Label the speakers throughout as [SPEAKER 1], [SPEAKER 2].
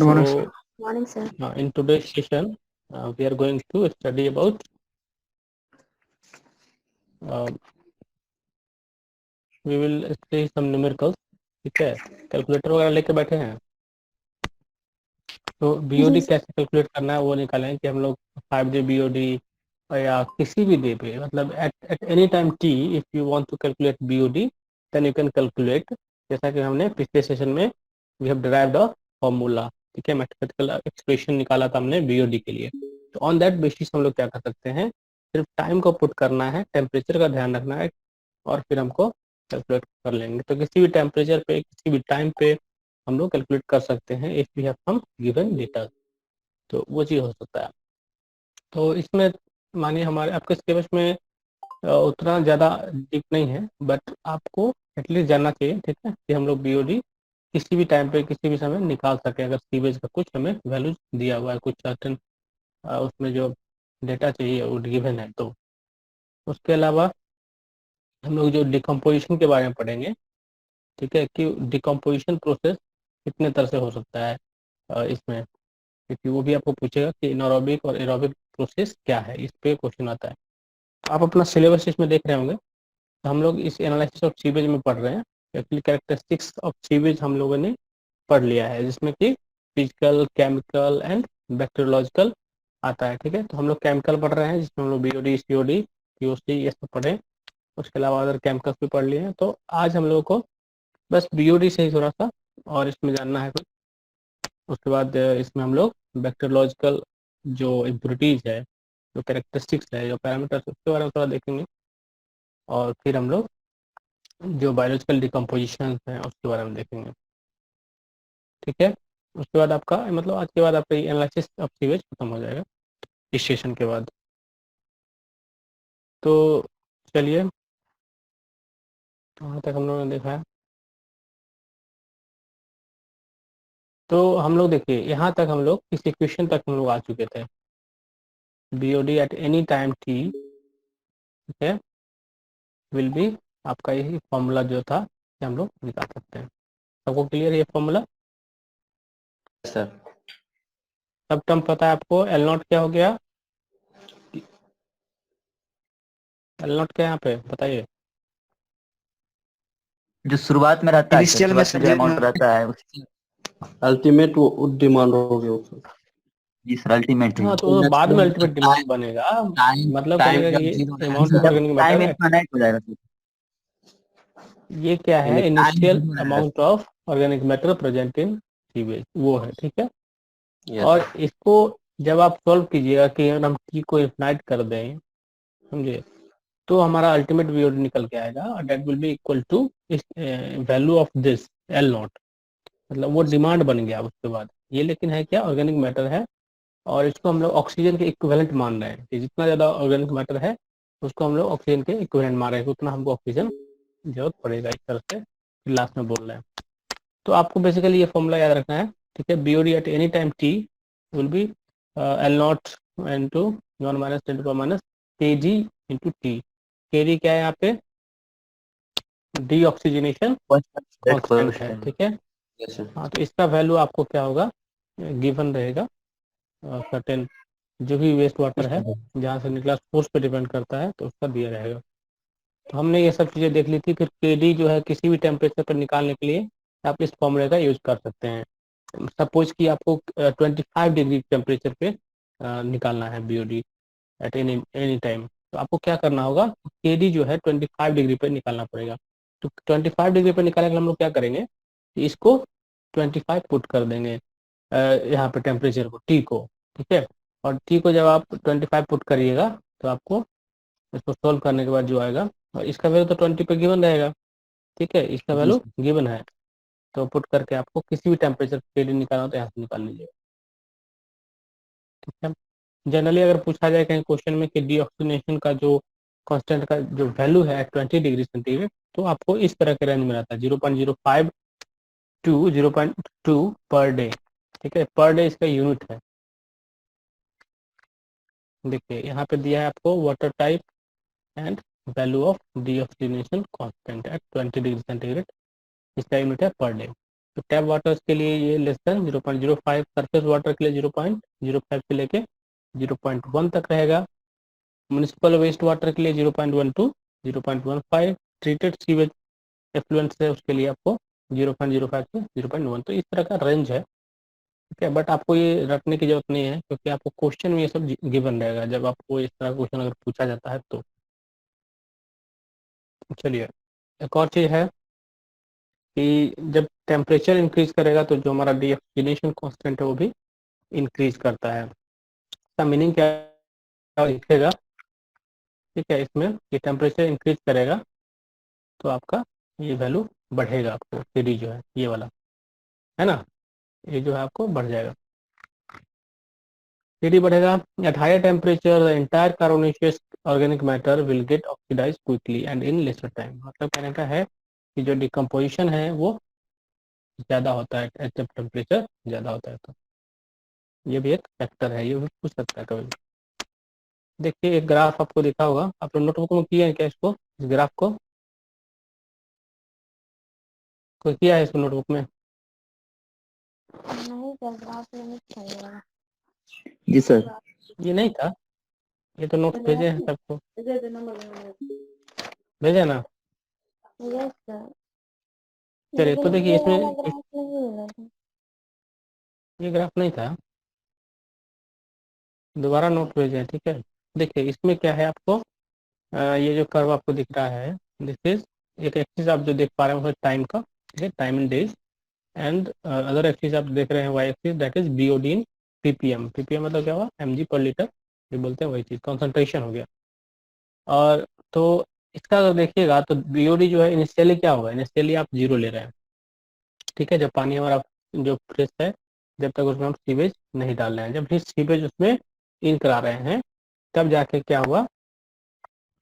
[SPEAKER 1] Good morning, sir.
[SPEAKER 2] So,
[SPEAKER 3] Morning, sir.
[SPEAKER 2] in today's session, we are going to study about uh, we will study some numericals. ठीक है, calculator वगैरह लेके बैठे हैं तो
[SPEAKER 3] जी
[SPEAKER 2] BOD
[SPEAKER 3] sir.
[SPEAKER 2] कैसे कैलकुलेट करना है वो निकालें कि हम लोग 5 डे बीओडी या किसी भी डे पे मतलब at any time T if you want to calculate BOD then you can calculate. जैसा कि हमने पिछले सेशन में we have derived a formula, ठीक है, मैथमेटिकल एक्सप्रेशन निकाला था हमने बीओडी के लिए। तो ऑन दैट बेसिस हम लोग क्या कर सकते हैं, सिर्फ टाइम को पुट करना है, टेम्परेचर का ध्यान रखना है और फिर हमको कैलकुलेट कर लेंगे। तो किसी भी टेम्परेचर पे किसी भी टाइम पे हम लोग कैलकुलेट कर सकते हैं if we have some given data. तो वो चीज़ हो सकता है। तो इसमें मानिए हमारे आपके सिलेबस में उतना ज़्यादा डीप नहीं है, बट आपको एटलीस्ट जानना चाहिए, ठीक है, कि हम लोग बीओडी किसी भी टाइम पे किसी भी समय निकाल सकें अगर सीवेज का कुछ हमें वैल्यूज दिया हुआ है, कुछ सर्टन उसमें जो डेटा चाहिए वो गिवन है। तो उसके अलावा हम लोग जो डिकम्पोजिशन के बारे में पढ़ेंगे, ठीक है, कि डिकम्पोजिशन प्रोसेस कितने तरह से हो सकता है इसमें, क्योंकि वो भी आपको पूछेगा कि एनारोबिक और एरोबिक प्रोसेस क्या है, इस पे क्वेश्चन आता है। आप अपना सिलेबस इसमें देख रहे होंगे। तो हम लोग इस एनालिसिस ऑफ सीवेज में पढ़ रहे हैं। एक्चुअली कैरेक्टरिस्टिक्स ऑफ सीवेज हम लोगों ने पढ़ लिया है, जिसमें कि फिजिकल, केमिकल एंड बैक्टीरियोलॉजिकल आता है, ठीक है। तो हम लोग केमिकल पढ़ रहे हैं जिसमें हम लोग बीओडी, सीओडी, पीओसी ये सब पढ़े। उसके अलावा अदर केमिकल्स भी पढ़ लिए हैं। तो आज हम लोगों को बस बीओडी से ही थोड़ा सा और इसमें जानना है कुछ। उसके बाद इसमें हम लोग बैक्टीरियोलॉजिकल जो इम्प्योरिटीज है, जो कैरेक्टरिस्टिक्स है, जो पैरामीटर्स, उसके बारे में थोड़ा देखेंगे। और फिर हम लोग जो बायोलॉजिकल डिकम्पोजिशन है उसके बारे में देखेंगे, ठीक है। उसके बाद आपका मतलब आज के बाद आपका एनालिसिस ऑफ सीवेज खत्म हो जाएगा इस सेशन के बाद। तो चलिए, वहाँ तक हम लोगों ने देखा है। तो हम लोग देखिए यहाँ तक हम लोग इस इक्वेशन तक हम लोग आ चुके थे। BOD at any time T, ठीक है, विल बी आपका यही फॉर्मूला जो था कि हम लोग निकाल सकते हैं। सबको क्लियर ये फॉर्मूला?
[SPEAKER 1] सर,
[SPEAKER 2] सब टर्म पता है आपको? एल नॉट क्या हो गया? एल नॉट क्या यहाँ पे बताइए?
[SPEAKER 1] जो शुरुआत में रहता है सर,
[SPEAKER 4] इनिशियल में
[SPEAKER 1] शुरुआत में जो अमाउंट रहता है उसकी
[SPEAKER 4] अल्टीमेट वो डिमांड हो गया उसका।
[SPEAKER 1] जी सर, अल्टीमेट है।
[SPEAKER 2] हाँ, तो बाद में अल्टीमेट डिमांड बनेगा।
[SPEAKER 1] टाइम
[SPEAKER 2] मतलब
[SPEAKER 1] टाइम
[SPEAKER 2] कहेगा
[SPEAKER 1] जब
[SPEAKER 2] कि ये
[SPEAKER 1] zero
[SPEAKER 2] amount of organic
[SPEAKER 1] time
[SPEAKER 2] matter है।
[SPEAKER 1] इनफाइनाइट हो जाएगा सर।
[SPEAKER 2] ये क्या है?
[SPEAKER 1] पहले टाइम
[SPEAKER 2] इनिशियल
[SPEAKER 1] जीरो रहेगा
[SPEAKER 2] amount of organic matter present in sewage, वो है, ठीक है।
[SPEAKER 4] यस
[SPEAKER 2] और इसको जब आप सॉल्व कीजिएगा कि अगर हम टी को इन्फिनाइट कर दें, समझे, तो हमारा अल्टीमेट वीओडी निकल के आएगा और that will be equal to इस value of this L naught. मतलब वो डिमांड बन गया उसके बाद। ये लेकिन है क्या? ऑर्गेनिक मैटर है और इसको हम लोग ऑक्सीजन के इक्विवेलेंट मान रहे हैं कि जितना ज़्यादा ऑर्गेनिक मैटर है उसको हम लोग ऑक्सीजन के इक्विवेलेंट मान रहे हैं, उतना हमको ऑक्सीजन जरूरत पड़ेगा, इस तरह से लास्ट में बोल रहे हैं। तो आपको बेसिकली ये फॉर्मूला याद रखना है, ठीक है। BOD at any time T will be L naught into one minus ten to power minus K D into T. K D क्या है यहाँ पे? डी ऑक्सीजनेशन कांस्टेंट है, ठीक है।
[SPEAKER 4] Yes sir.
[SPEAKER 2] हाँ, तो इसका वैल्यू आपको क्या होगा, गिवन रहेगा सर्टेन जो भी वेस्ट वाटर है जहाँ से निकला सोर्स पे डिपेंड करता है, तो उसका दिया रहेगा। तो हमने ये सब चीज़ें देख ली थी। फिर के डी जो है किसी भी टेम्परेचर पर निकालने के लिए आप इस फॉर्मूले का यूज कर सकते हैं। सपोज कि आपको 25 डिग्री टेम्परेचर पे निकालना है BOD at any any time. तो आपको क्या करना होगा, के डी जो है 25 डिग्री पे निकालना पड़ेगा। तो 25 डिग्री पे निकालने के लिए हम लोग क्या करेंगे, इसको 25 पुट कर देंगे यहाँ पे टेम्परेचर को, टी को, ठीक है। और टी को जब आप 25 पुट करिएगा तो आपको इसको सोल्व करने के बाद जो आएगा, और इसका वैल्यू तो 20 पे गिवन रहेगा, ठीक है, इसका
[SPEAKER 1] जी
[SPEAKER 2] वैल्यू
[SPEAKER 1] सर।
[SPEAKER 2] गिवन है। तो पुट करके आपको किसी भी टेम्परेचर पे डी निकालना हो तो यहाँ से निकाल लीजिएगा, ठीक है। जनरली अगर पूछा जाए कहीं क्वेश्चन में कि डीऑक्सीजनेशन का जो कांस्टेंट का जो वैल्यू है 20 डिग्री सेंटीग्रेड, तो आपको इस तरह के रेंज में रहता है 0.05 टू 0.2 पर डे, ठीक है। पर डे इसका यूनिट है। देखिए यहाँ पे दिया है आपको water type and value of deoxygenation constant eight 20 degree centigrade, इसका यूनिट है पर डे। तो टैप वाटर्स के लिए ये लेस देन 0.05, सरफेस वाटर के लिए 0.05 से लेके 0.1 तक रहेगा। म्यूनिसिपल वेस्ट वाटर के लिए 0.12, 0.15, ट्रीटेड सीवेज एफ्लुएंट है उसके लिए आपको 0.05 से 0.1। तो इस तरह का रेंज है, ठीक है। बट आपको ये रटने की जरूरत नहीं है, क्योंकि आपको क्वेश्चन में ये सब गिवन रहेगा जब आपको इस तरह का क्वेश्चन अगर पूछा जाता है तो। चलिए, एक और चीज़ है कि जब टेम्परेचर इंक्रीज करेगा तो जो हमारा डीऑक्सीडेशन कांस्टेंट है वो भी इंक्रीज करता है। इसका मीनिंग क्या लिखेगा, ठीक है, इसमें कि टेम्परेचर इंक्रीज करेगा तो आपका ये वैल्यू बढ़ेगा, आपको सीडी जो है ये वाला, है ना, ये जो है आपको बढ़ जाएगा, सीडी बढ़ेगा। At higher temperature the entire carbonaceous organic matter will get oxidise quickly and in lesser time. मतलब कहने का है कि जो डिकम्पोजिशन है वो ज़्यादा होता है जब टेम्परेचर ज़्यादा होता है। तो ये भी एक फैक्टर है, ये भी पूछ सकता है कभी। देखिए एक ग्राफ आपको दिखा होगा, आप लोग नोटबुक में किए हैं क्या इसको, इस ग्राफ को कोई किया है इसको नोटबुक में?
[SPEAKER 3] नहीं सर, ग्राफ में नहीं चाहिए।
[SPEAKER 1] जी सर।
[SPEAKER 2] ये नहीं था, ये तो नोट्स भेजे हैं सबको, भेजे ना।
[SPEAKER 3] यस सर,
[SPEAKER 2] चलिए तो
[SPEAKER 3] लेकिन
[SPEAKER 2] देखिए
[SPEAKER 3] ये
[SPEAKER 2] इसमें
[SPEAKER 3] वाला ग्राफ नहीं मिला था।
[SPEAKER 2] ये ग्राफ नहीं था, दोबारा नोट भेजे हैं, ठीक है। देखिए इसमें क्या है, आपको ये जो कर्व आपको दिख रहा है, दिस इज एक एक्सिस आप जो देख पा रहे हैं टाइम का, ठीक है, time in days. And other axis आप देख रहे हैं Y axis, that is BOD in ppm. Ppm मतलब क्या हुआ, एमजी पर लीटर, ये बोलते हैं वही चीज़, कॉन्सेंट्रेशन हो गया। और तो इसका अगर देखिएगा तो बीओडी जो है इनिशियली क्या होगा, इनिशियली आप जीरो ले रहे हैं, ठीक है, जब पानी हमारा जो फ्रेश है, जब तक उसमें हम सीवेज नहीं डाल रहे हैं, जब भी सीवेज उसमें इन करा रहे हैं तब जाके क्या हुआ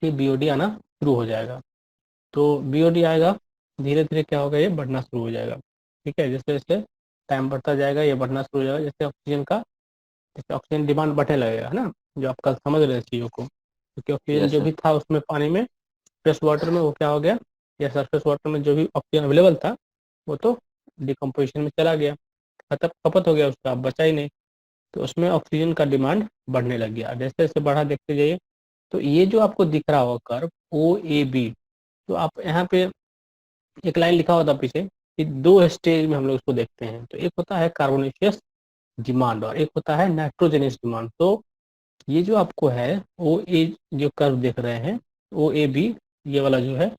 [SPEAKER 2] कि बीओडी आना शुरू हो जाएगा। तो बीओडी आएगा, धीरे धीरे क्या होगा, ये बढ़ना शुरू हो जाएगा, ठीक है। जैसे जैसे टाइम बढ़ता जाएगा ये बढ़ना शुरू हो जाएगा, जैसे ऑक्सीजन का, जैसे ऑक्सीजन डिमांड बढ़ने लगेगा, है ना, जो आप कल समझ रहे चीज़ों को, क्योंकि ऑक्सीजन
[SPEAKER 4] यस
[SPEAKER 2] जो
[SPEAKER 4] सर।
[SPEAKER 2] भी था उसमें पानी में, फ्रेश वाटर में, वो क्या हो गया, या सरफेस वाटर में जो भी ऑक्सीजन अवेलेबल था वो तो डिकम्पोजिशन में चला गया, खपत खपत हो गया उसका, अब बचा ही नहीं। तो उसमें ऑक्सीजन का डिमांड बढ़ने लग गया, जैसे जैसे बढ़ा देखते जाइए। तो ये जो आपको दिख रहा होगा कर्व ओ ए बी, तो आप यहाँ पे एक लाइन लिखा होता पीछे कि दो स्टेज में हम लोग इसको देखते हैं। तो एक होता है कार्बोनेशियस डिमांड और एक होता है नाइट्रोजनस डिमांड। तो ये जो आपको है ओ ए जो कर्व देख रहे हैं, ओ ए बी, ये वाला जो है,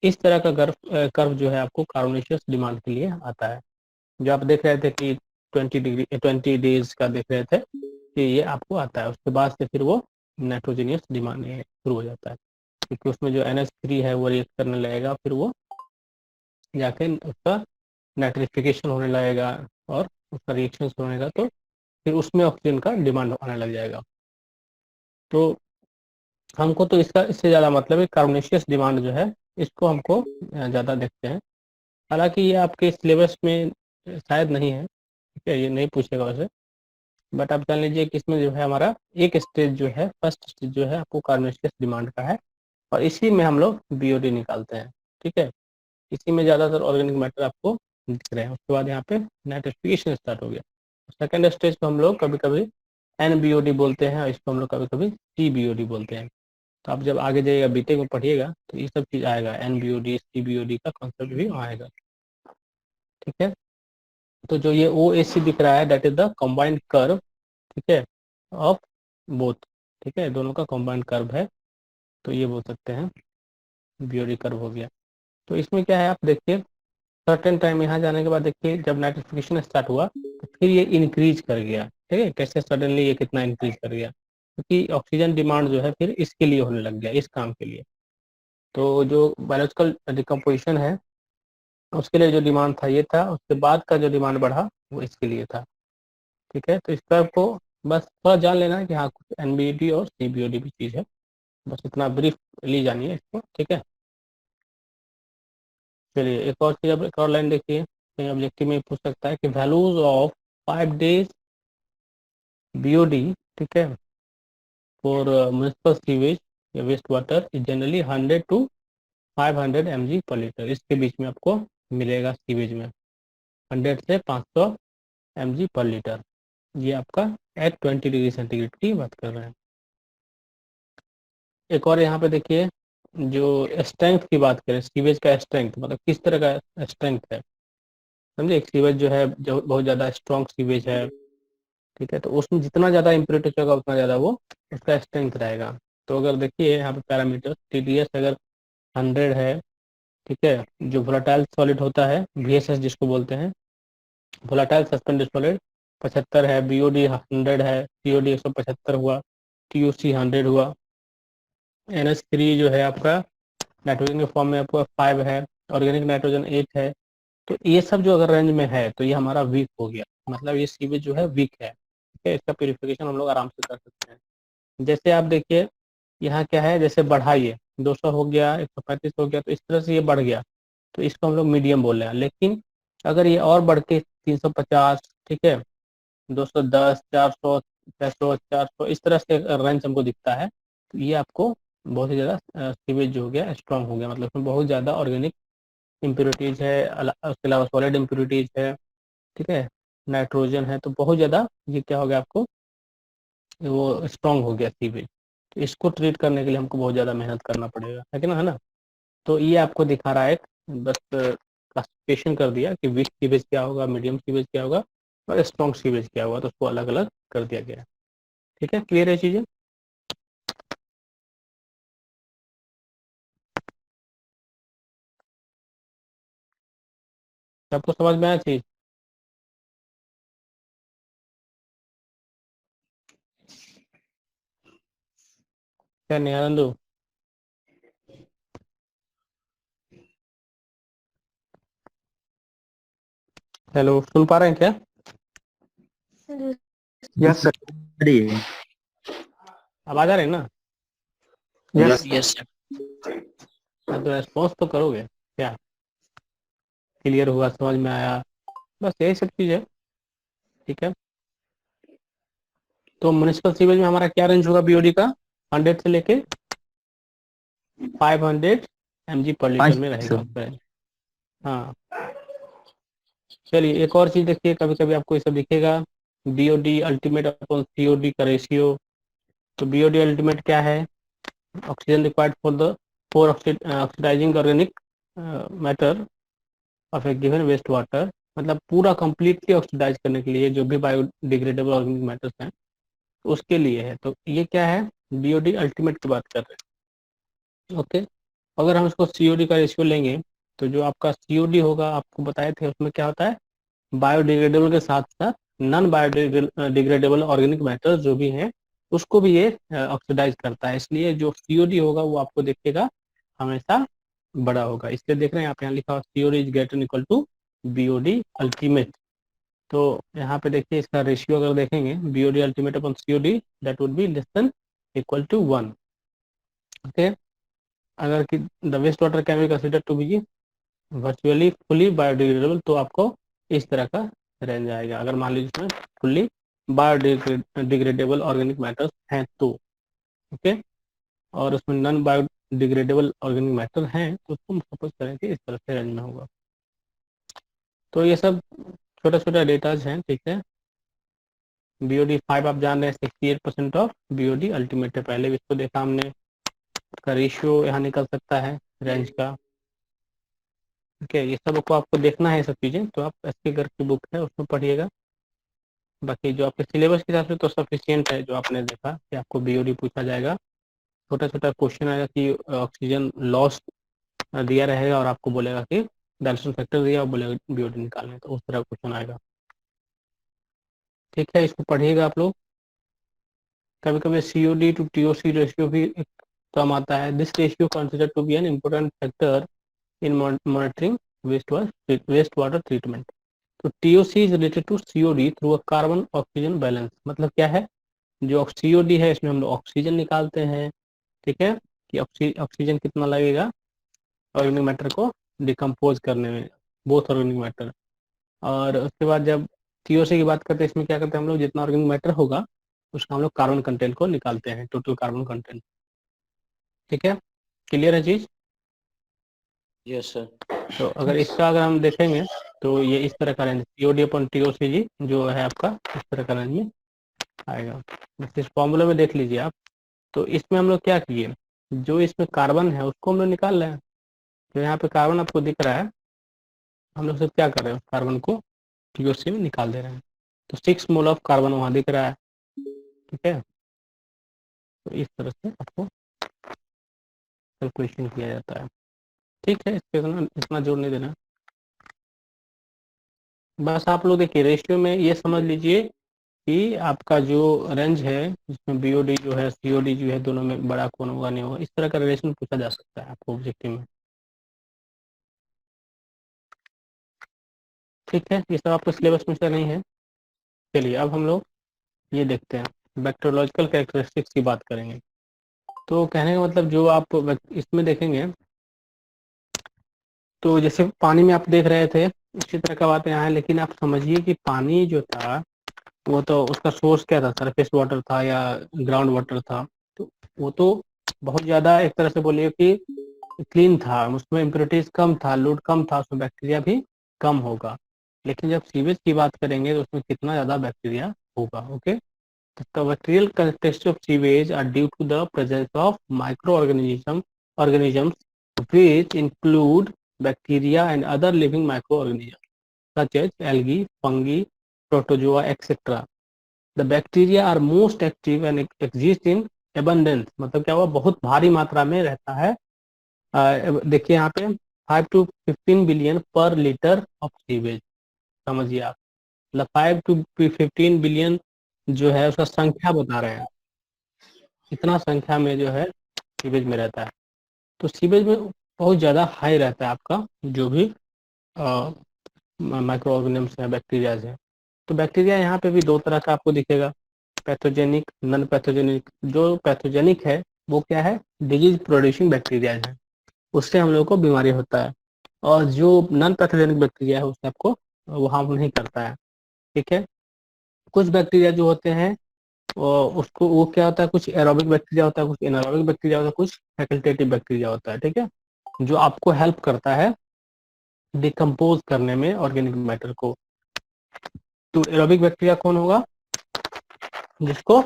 [SPEAKER 2] इस तरह का कर्व कर्व जो है आपको कार्बोनेशियस डिमांड के लिए आता है। जो आप देख रहे थे कि 20 डेज का देख रहे थे कि ये आपको आता है, उसके बाद से फिर वो नाइट्रोजनियस डिमांड शुरू हो जाता है, क्योंकि उसमें जो NH3 है वो रिएक्ट करने लगेगा, फिर वो जाके उसका नाइट्रिफिकेशन होने लगेगा और उसका रिएक्शन होने का, तो फिर उसमें ऑक्सीजन का डिमांड आने लग जाएगा। तो हमको तो इसका इससे ज़्यादा मतलब है कार्बोनेशियस डिमांड जो है, इसको हमको ज़्यादा देखते हैं। हालांकि ये आपके सिलेबस में शायद नहीं है, ठीक है, ये नहीं पूछेगा वैसे, बट आप जान लीजिए कि इसमें जो है हमारा एक स्टेज जो है, फर्स्ट स्टेज जो है आपको कार्बोनेशियस डिमांड का है, और इसी में हम लोग बीओडी निकालते हैं, ठीक है। इसी में ज़्यादातर ऑर्गेनिक मैटर आपको दिख रहे हैं। उसके बाद यहाँ पे नाइट्रिफिकेशन स्टार्ट हो गया। सेकेंड स्टेज को हम लोग कभी कभी NBOD बोलते हैं और इसको हम लोग कभी कभी CBOD बोलते हैं। तो आप जब आगे जाइएगा बीटेक में पढ़िएगा तो ये सब चीज़ आएगा, NBOD CBOD का कॉन्सेप्ट भी आएगा, ठीक है। तो जो ये OAC दिख रहा है that is the combined curve, ठीक है, ऑफ बोथ, ठीक है, दोनों का कंबाइंड कर्व है, तो ये बोल सकते हैं बीओडी कर्व हो गया। तो इसमें क्या है, आप देखिए सर्टेन टाइम यहाँ जाने के बाद देखिए जब नाइट्रिफिकेशन स्टार्ट हुआ तो फिर ये इंक्रीज कर गया, ठीक है। कैसे सडनली ये कितना इंक्रीज कर गया, क्योंकि ऑक्सीजन डिमांड जो है फिर इसके लिए होने लग गया, इस काम के लिए। तो जो बायोलॉजिकल डिकम्पोजिशन है उसके लिए जो डिमांड था ये था, उसके बाद का जो डिमांड बढ़ा वो इसके लिए था, ठीक है। तो इस कर्व को बस थोड़ा जान लेना है कि हाँ कुछ NBOD और CBOD भी चीज़ है, बस इतना ब्रीफली जानिए इसको, ठीक है। चलिए एक और चीज़, अब एक और लाइन देखिए, कहीं ऑब्जेक्टिव में पूछ सकता है कि वैल्यूज ऑफ 5 days BOD, ठीक है, फॉर म्युनिसिपल सीवेज या waste water is generally 100 to 500 mg पर लीटर, इसके बीच में आपको मिलेगा सीवेज में। 100 से 500 mg पर लीटर। ये आपका एट 20 डिग्री सेंटीग्रेड की बात कर रहे हैं। एक और यहाँ पे देखिए, जो स्ट्रेंथ की बात करें, सीवेज का स्ट्रेंथ मतलब किस तरह का स्ट्रेंथ है, समझे। एक सीवेज जो है जो बहुत ज़्यादा स्ट्रॉन्ग सीवेज है, ठीक है, तो उसमें जितना ज़्यादा इम्प्योरिटीज होगा उतना ज़्यादा वो उसका स्ट्रेंथ रहेगा। तो अगर देखिए यहाँ पे पैरामीटर TDS अगर 100 है, ठीक है, जो वोलेटाइल सॉलिड होता है VSS जिसको बोलते हैं, वोलेटाइल सस्पेंडेड सॉलिड 75 है, BOD 100 है, COD 175 हुआ, TOC 100 हुआ, NH3 जो है आपका नाइट्रोजन के फॉर्म में आपका 5 है, ऑर्गेनिक नाइट्रोजन 8 है। तो ये सब जो अगर रेंज में है तो ये हमारा वीक हो गया, मतलब ये सीवेज जो है वीक है, ठीक है। इसका प्यूरिफिकेशन हम लोग आराम से कर सकते हैं। जैसे आप देखिए यहाँ क्या है, जैसे बढ़ाइए 200 हो गया, 135 हो गया, तो इस तरह से ये बढ़ गया, तो इसको हम लोग मीडियम बोल रहे हैं। लेकिन अगर ये और बढ़ के 350, ठीक है, 210, 400, 600, 400 इस तरह से रेंज हमको दिखता है, तो ये आपको बहुत ही ज़्यादा सीवेज जो हो गया स्ट्रॉन्ग हो गया, मतलब उसमें बहुत ज़्यादा ऑर्गेनिक इम्प्योरिटीज है, उसके अलावा सॉलिड इम्प्योरिटीज है, ठीक है, नाइट्रोजन है, तो बहुत ज़्यादा ये क्या हो गया आपको, वो स्ट्रॉन्ग हो गया सीवेज। तो इसको ट्रीट करने के लिए हमको बहुत ज़्यादा मेहनत करना पड़ेगा, है कि ना, है ना। तो ये आपको दिखा रहा है एक बस क्लासिफिकेशन कर दिया कि वीक सीवेज क्या होगा, मीडियम सीवेज क्या होगा और स्ट्रॉन्ग सीवेज क्या होगा, तो उसको अलग अलग कर दिया गया है। ठीक है, क्लियर है चीज़ें। सबको समझ में आया चीज। क्या निहानंदू, हेलो, सुन पा रहे हैं क्या?
[SPEAKER 4] Yes sir.
[SPEAKER 1] अरे
[SPEAKER 2] आवाज आ रही है ना?
[SPEAKER 4] यस
[SPEAKER 1] यस
[SPEAKER 2] हाँ, तो रेस्पॉन्स तो करोगे क्या? क्लियर हुआ, समझ में आया, बस यही सब चीज़ है। ठीक है, तो म्युनिसिपल सीवेज में हमारा क्या रेंज होगा BOD का? 100 से लेके 500 mg पर लीटर में रहेगा उसका range। हाँ, चलिए एक और चीज़ देखिए, कभी कभी आपको ये सब दिखेगा, BOD अल्टीमेट अपॉन COD का रेशियो। तो BOD अल्टीमेट क्या है? Oxygen required for oxidising organic matter of a given waste water, मतलब पूरा कंप्लीटली ऑक्सीडाइज करने के लिए जो भी बायोडिग्रेडेबल ऑर्गेनिक मैटर्स हैं उसके लिए है। तो ये क्या है? BOD अल्टीमेट की बात कर रहे हैं। ओके, अगर हम इसको COD का रेशियो लेंगे तो जो आपका COD होगा, आपको बताए थे उसमें क्या होता है, बायोडिग्रेडेबल के साथ साथ नॉन बायोडिग्रेडेबल ऑर्गेनिक मैटर्स जो भी हैं उसको भी ये ऑक्सीडाइज करता है, इसलिए जो COD होगा वो आपको देखिएगा हमेशा बड़ा होगा। इसलिए देख रहे हैं आप यहाँ लिखा हुआ COD is greater equal to BOD ultimate. तो यहाँ पे देखिए इसका रेशियो अगर देखेंगे BOD ultimate upon COD, that would be less than equal to 1। Okay, अगर कि the waste water can be consider to be virtually fully biodegradable, तो आपको इस तरह का रेंज आएगा। अगर मान लीजिए इसमें फुल्ली बायोडिग्रेडेबल ऑर्गेनिक मैटर्स हैं तो, ओके, और उसमें नॉन बायोडिग्रेडेबल ऑर्गेनिक मैटर हैं तो उसको हम सपोज करें कि इस तरह से रेंज में होगा। तो ये सब छोटा छोटा डेटाज हैं, ठीक है। BOD 5 आप जान रहे हैं 68% ऑफ BOD अल्टीमेट है, पहले भी इसको देखा हमने। इसका रेशियो यहाँ निकल सकता है रेंज का। ओके, ये सब को आपको देखना है, सब चीज़ें तो आप SK गर्ग की बुक है उसमें पढ़िएगा। बाकी जो आपके सिलेबस के हिसाब से तो सफिशियंट है, जो आपने देखा कि आपको BOD पूछा जाएगा, छोटा छोटा क्वेश्चन आएगा कि ऑक्सीजन लॉस दिया रहेगा और आपको बोलेगा कि डायल्यूशन फैक्टर दिया और बोलेगा BOD निकालने, तो उस तरह क्वेश्चन आएगा। ठीक है, इसको पढ़िएगा आप लोग। कभी कभी COD टू TOC रेशियो भी एक टर्म आता है। This ratio consider to be an important factor in monitoring waste water treatment. तो TOC is related to COD through a carbon oxygen balance. मतलब क्या है, जो COD है इसमें हम लोग ऑक्सीजन निकालते हैं, ठीक है, कि ऑक्सीजन कितना लगेगा ऑर्गेनिक मैटर को डिकम्पोज करने में, बोथ ऑर्गेनिक मैटर। और उसके बाद जब TOC की बात करते हैं, इसमें क्या करते हैं हम लोग, जितना ऑर्गेनिक मैटर होगा उसका हम लोग कार्बन कंटेंट को निकालते हैं, टोटल कार्बन कंटेंट। ठीक है, क्लियर है चीज?
[SPEAKER 4] Yes sir.
[SPEAKER 2] तो अगर हम देखेंगे तो ये इस तरह का रेंज COD अपन TOCG जो है आपका इस तरह का रेंज में आएगा। इस फॉर्मूले में देख लीजिए आप। तो इसमें हम लोग क्या किए, जो इसमें कार्बन है उसको हम लोग निकाल रहे हैं। तो यहाँ पे कार्बन आपको दिख रहा है, हम लोग सिर्फ क्या कर रहे हैं, कार्बन को TOC में निकाल दे रहे हैं। तो 6 मोल ऑफ कार्बन वहाँ दिख रहा है। ठीक है, तो इस तरह से आपको कैलकुलेशन किया जाता है। ठीक है, इसके इतना जोर नहीं देना। बस आप लोग देखिए रेशियो में ये समझ लीजिए कि आपका जो रेंज है जिसमें BOD जो है COD जो है दोनों में बड़ा कौन होगा नहीं होगा, इस तरह का रिलेशन पूछा जा सकता है आपको ऑब्जेक्टिव में। ठीक है, ये सब आपको सिलेबस में से नहीं है। चलिए अब हम लोग ये देखते हैं बैक्टीरियोलॉजिकल कैरेक्टरिस्टिक्स की बात करेंगे। तो कहने का मतलब जो आप इसमें देखेंगे तो जैसे पानी में आप देख रहे थे इसी तरह का बात यहाँ है, लेकिन आप समझिए कि पानी जो था वो तो उसका सोर्स क्या था, सरफेस वाटर था या ग्राउंड वाटर था। तो वो तो बहुत ज़्यादा एक तरह से बोलिए कि क्लीन था, उसमें इम्प्योरिटीज कम था, लोड कम था, उसमें बैक्टीरिया भी कम होगा। लेकिन जब सीवेज की बात करेंगे तो उसमें कितना ज़्यादा बैक्टीरिया होगा। Okay, the bacterial characteristics of sewage are due to the presence of microorganisms which include bacteria and other living microorganisms such as algae, fungi, protozoa, etc. The bacteria are most active and exist in abundance, मतलब क्या हुआ, बहुत भारी मात्रा में रहता है। देखिए यहाँ पे 5 to 15 बिलियन पर लीटर ऑफ सीवेज, समझिए आप, मतलब 5 to 15 बिलियन जो है उसका संख्या बता रहे हैं, इतना संख्या में जो है सीवेज में रहता है। तो सीवेज में बहुत ज़्यादा हाई रहता है आपका जो भी माइक्रो ऑर्गेनिम्स है, बैक्टीरियाज है। तो बैक्टीरिया यहाँ पे भी दो तरह का आपको दिखेगा, पैथोजेनिक, नॉन पैथोजेनिक। जो पैथोजेनिक है वो क्या है, डिजीज प्रोड्यूसिंग बैक्टीरिया है, उससे हम लोगों को बीमारी होता है। और जो नॉन पैथोजेनिक बैक्टीरिया है उससे आपको वो हार्म नहीं करता है। ठीक है, कुछ बैक्टीरिया जो होते हैं उसको वो क्या होता है, कुछ एरोबिक बैक्टीरिया होता है, कुछ एनारोबिक बैक्टीरिया होता है, कुछ फैकल्टेटिव बैक्टीरिया होता है। ठीक है, जो आपको हेल्प करता है डिकम्पोज करने में ऑर्गेनिक मैटर को। तो एरोबिक बैक्टीरिया कौन होगा, जिसको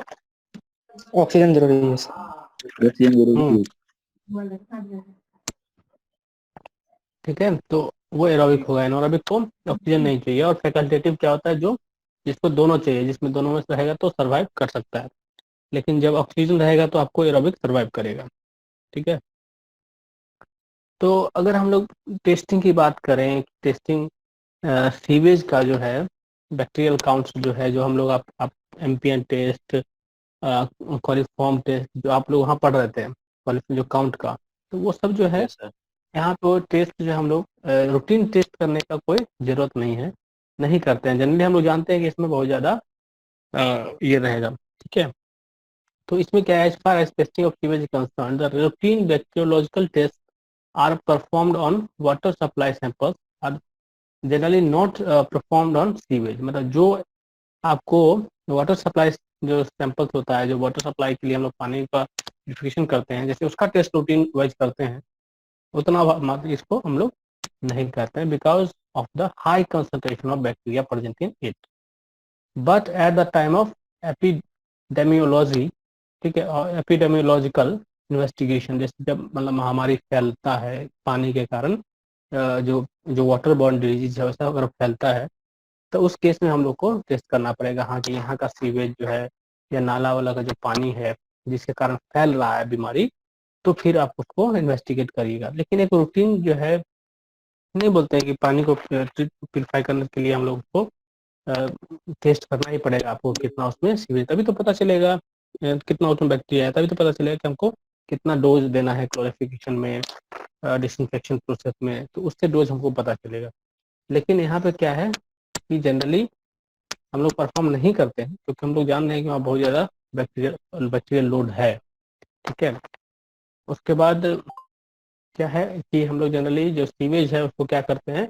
[SPEAKER 2] ऑक्सीजन जरूरी है।
[SPEAKER 1] ऑक्सीजन जरूरी है।
[SPEAKER 2] ठीक है, तो वो एरोबिक होगा। एनारोबिक को ऑक्सीजन नहीं चाहिए। और फैकल्टेटिव क्या होता है, जो जिसको दोनों चाहिए, जिसमें दोनों में से रहेगा तो सर्वाइव कर सकता है। लेकिन जब ऑक्सीजन रहेगा तो आपको एरोबिक सर्वाइव करेगा। ठीक है, तो अगर हम लोग टेस्टिंग की बात करें, टेस्टिंग सीवेज का जो है बैक्टीरियल काउंट्स जो है, जो हम लोग आप एमपीएन टेस्ट, कॉलिफॉर्म टेस्ट जो आप लोग वहाँ पढ़ रहे थे, जो काउंट का, तो वो सब जो है यहाँ पे टेस्ट जो हम लोग रूटीन टेस्ट करने का कोई जरूरत नहीं है, नहीं करते हैं। जनरली हम लोग जानते हैं कि इसमें बहुत ज़्यादा ये रहेगा। ठीक है, तो इसमें क्या है, as far as testing of sewage concern, the routine bacteriological test are performed on water supply samples, are generally not performed on sewage. मतलब जो आपको वाटर सप्लाई जो सैंपल्स होता है, जो वाटर सप्लाई के लिए हम लोग पानी का प्यूरिफिकेशन करते हैं, जैसे उसका टेस्ट रूटीन वाइज करते हैं, उतना इसको हम लोग नहीं करते हैं, because of the high concentration of bacteria present in it. But at the time of epidemiology, ठीक है, और एपिडेमियोलॉजिकल इन्वेस्टिगेशन, जैसे जब मतलब महामारी फैलता है पानी के कारण, जो जो वाटर बॉर्न डिजीज है वैसा अगर फैलता है, तो उस केस में हम लोग को टेस्ट करना पड़ेगा, हाँ कि यहाँ का सीवेज जो है या नाला वाला का जो पानी है जिसके कारण फैल रहा है बीमारी, तो फिर आप उसको इन्वेस्टिगेट करिएगा। लेकिन एक रूटीन जो है, नहीं बोलते हैं कि पानी को प्यूरिफाई करने के लिए हम लोग को टेस्ट करना ही पड़ेगा, आपको कितना उसमें सीवेज, तभी तो पता चलेगा कितना उसमें बैक्टीरिया है, तभी तो पता चलेगा कि हमको कितना डोज देना है क्लोरिफिकेशन में, डिसइंफेक्शन प्रोसेस में, तो उससे डोज हमको पता चलेगा। लेकिन यहाँ पे क्या है कि जनरली हम लोग परफॉर्म नहीं करते हैं, क्योंकि हम लोग जान रहे हैं कि वहाँ बहुत ज़्यादा बैक्टीरियल लोड है। ठीक है, उसके बाद क्या है कि हम लोग जनरली जो सीवेज है उसको क्या करते हैं,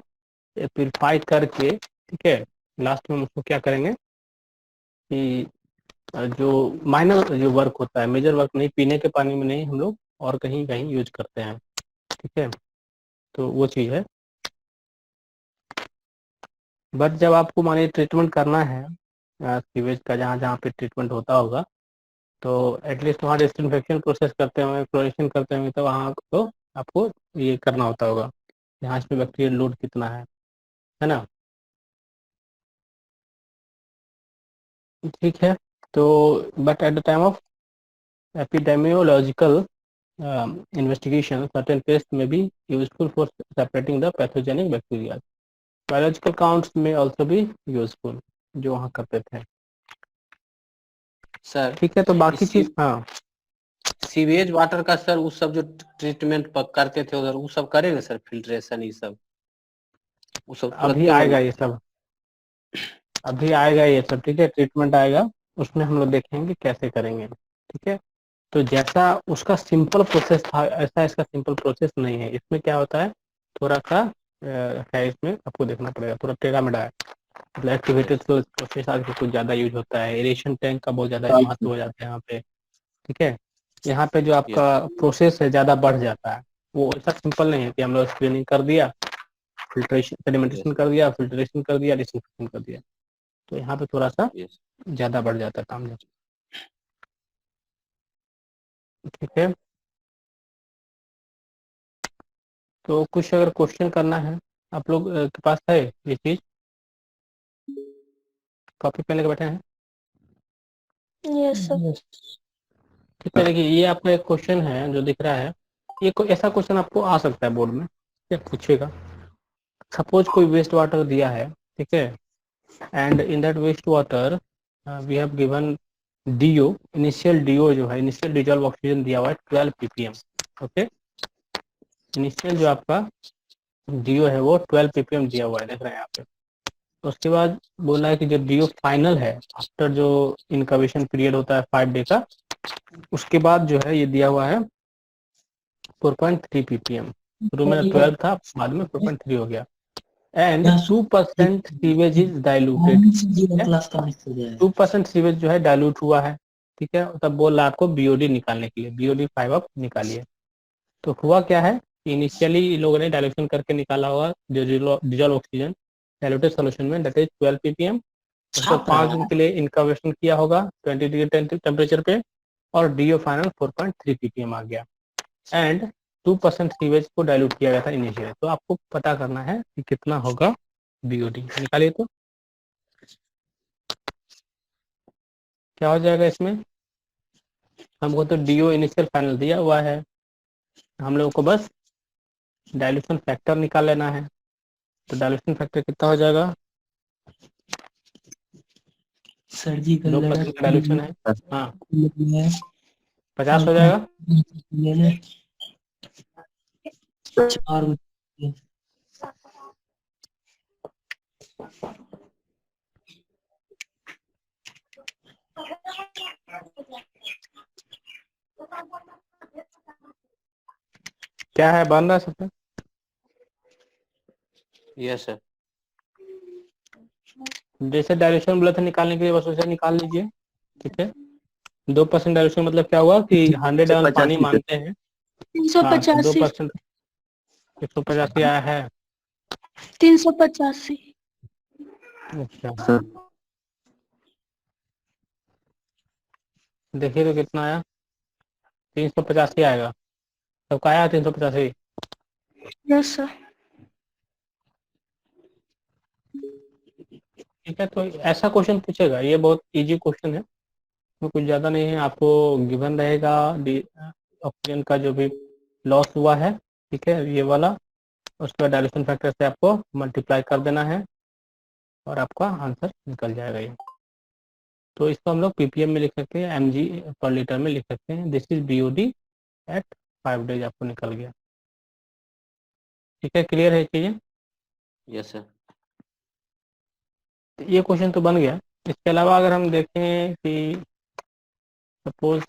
[SPEAKER 2] प्यूरिफाई करके, ठीक है, लास्ट में हम उसको क्या करेंगे कि जो माइनर जो वर्क होता है, मेजर वर्क नहीं, पीने के पानी में नहीं, हम लोग और कहीं कहीं यूज करते हैं। ठीक है, तो वो चीज़ है। बट जब आपको मानिए ट्रीटमेंट करना है सीवेज का, जहाँ जहाँ पे ट्रीटमेंट होता होगा, तो एटलीस्ट वहाँ डिसइंफेक्शन प्रोसेस करते होंगे, क्लोरीनेशन करते होंगे, तो वहाँ तो आपको ये करना होता होगा, यहाँ पे बैक्टीरियल लोड कितना है ना। ठीक है, तो but at the time of epidemiological investigation, certain tests may be useful for separating the pathogenic bacteria. Biological counts may also be useful, जो वहाँ करते थे।
[SPEAKER 5] सर
[SPEAKER 2] ठीक है, तो बाकी चीज, हाँ
[SPEAKER 5] सीवेज वाटर का सर उस सब जो ट्रीटमेंट करते थे उधर, वो सब करेंगे सर, फिल्ट्रेशन ये सब, वो सब
[SPEAKER 2] अभी आएगा ये सब, अभी आएगा ये सब। ठीक है, ट्रीटमेंट आएगा, उसमें हम लोग देखेंगे कैसे करेंगे। ठीक है, तो जैसा उसका सिंपल प्रोसेस था ऐसा इसका सिंपल प्रोसेस नहीं है। इसमें क्या होता है, थोड़ा सा है, इसमें आपको देखना पड़ेगा, थोड़ा टेढ़ा मेढ़ा है। मतलब एक्टिवेटेड प्रोसेस आगे कुछ ज़्यादा यूज होता है, एरेशन टैंक का बहुत ज़्यादा महत्व हो जाता है यहाँ पे। ठीक है, यहाँ पे जो आपका प्रोसेस है ज़्यादा बढ़ जाता है। वो ऐसा सिंपल नहीं है कि हम लोग स्क्रीनिंग कर दिया, फिल्ट्रेशन सेडिमेंटेशन कर दिया, फिल्ट्रेशन कर दिया, डिसइंफेक्शन कर दिया, तो यहाँ पे थोड़ा सा ज़्यादा बढ़ जाता है काम। ठीक है, तो कुछ अगर क्वेश्चन करना है आप लोग के पास है ये चीज, कॉपी पेन लेके बैठे हैं।
[SPEAKER 3] Yes sir.
[SPEAKER 2] ठीक है, देखिए ये आपका एक क्वेश्चन है जो दिख रहा है, ये कोई ऐसा क्वेश्चन आपको आ सकता है बोर्ड में, क्या पूछेगा। सपोज कोई वेस्ट वाटर दिया है, ठीक है, and in that waste water we have given DO, initial DO जो है, इनिशियल डिजॉल्व ऑक्सीजन दिया हुआ है 12 ppm। ओके, इनिशियल जो आपका डीओ है वो 12 ppm दिया हुआ है, देख रहे हैं यहाँ पे। उसके बाद बोला है कि जो डीओ फाइनल है आफ्टर जो इनकबेशन पीरियड होता है 5 डे का, उसके बाद जो है ये दिया हुआ है 4.3 ppm। शुरू में 12 था, बाद में 4.3 हो गया। And 2% sewage is diluted, 2% sewage जो है डाइल्यूट हुआ है। ठीक है, तब बोल रहा है आपको बीओडी निकालने के लिए, बीओडी 5 आप निकालिए। तो हुआ क्या है, इनिशियली लोगों ने डाइल्यूशन करके निकाला हुआ जो डिजॉल्व ऑक्सीजन डाइल्यूटेड सॉल्यूशन में, दैट इज 12 ppm। उसको 5 दिन के लिए इनकबेशन किया होगा 20 डिग्री टेम्परेचर पे, और डीओ फाइनल 4.3 ppm आ गया। एंड 2% सीवेज को डाइल्यूट किया गया था इनिशियली। तो आपको पता करना है कि कितना होगा बीओडी, निकालिए। तो क्या हो जाएगा इसमें, हमको तो डीओ इनिशियल फाइनल दिया हुआ है, हम लोगों को बस डाइल्यूशन फैक्टर निकाल लेना है। तो डाइल्यूशन फैक्टर कितना हो जाएगा,
[SPEAKER 1] सर्जिकल
[SPEAKER 2] 2% का डाइल्यूशन है, हाँ 50 हो जाएगा। क्या है, बन रहा है सब?
[SPEAKER 5] Yes sir.
[SPEAKER 2] जैसे डायरेक्शन बोला था निकालने के लिए, बस उसे निकाल लीजिए। ठीक है, 2% डायरेक्शन मतलब क्या हुआ कि 100 ml पानी मानते हैं,
[SPEAKER 3] 385
[SPEAKER 2] 2% 185 आया है।
[SPEAKER 3] 385
[SPEAKER 2] अच्छा, देखिए तो कितना आया, 385 आएगा। सबका आया 385।
[SPEAKER 3] Yes sir.
[SPEAKER 2] ठीक है, तो ऐसा क्वेश्चन पूछेगा, ये बहुत इजी क्वेश्चन है, तो कुछ ज़्यादा नहीं है। आपको गिवन रहेगा ऑक्सीजन का जो भी लॉस हुआ है, ठीक है, ये वाला, उसके बाद डायल्यूशन फैक्टर से आपको मल्टीप्लाई कर देना है और आपका आंसर निकल जाएगा ये। तो इसको हम लोग ppm में लिख सकते हैं, mg पर लीटर में लिख सकते हैं। This is BOD at 5 days, आपको निकल गया। ठीक है, क्लियर है चीजें?
[SPEAKER 5] Yes sir.
[SPEAKER 2] ये क्वेश्चन तो बन गया। इसके अलावा अगर हम देखें कि सपोज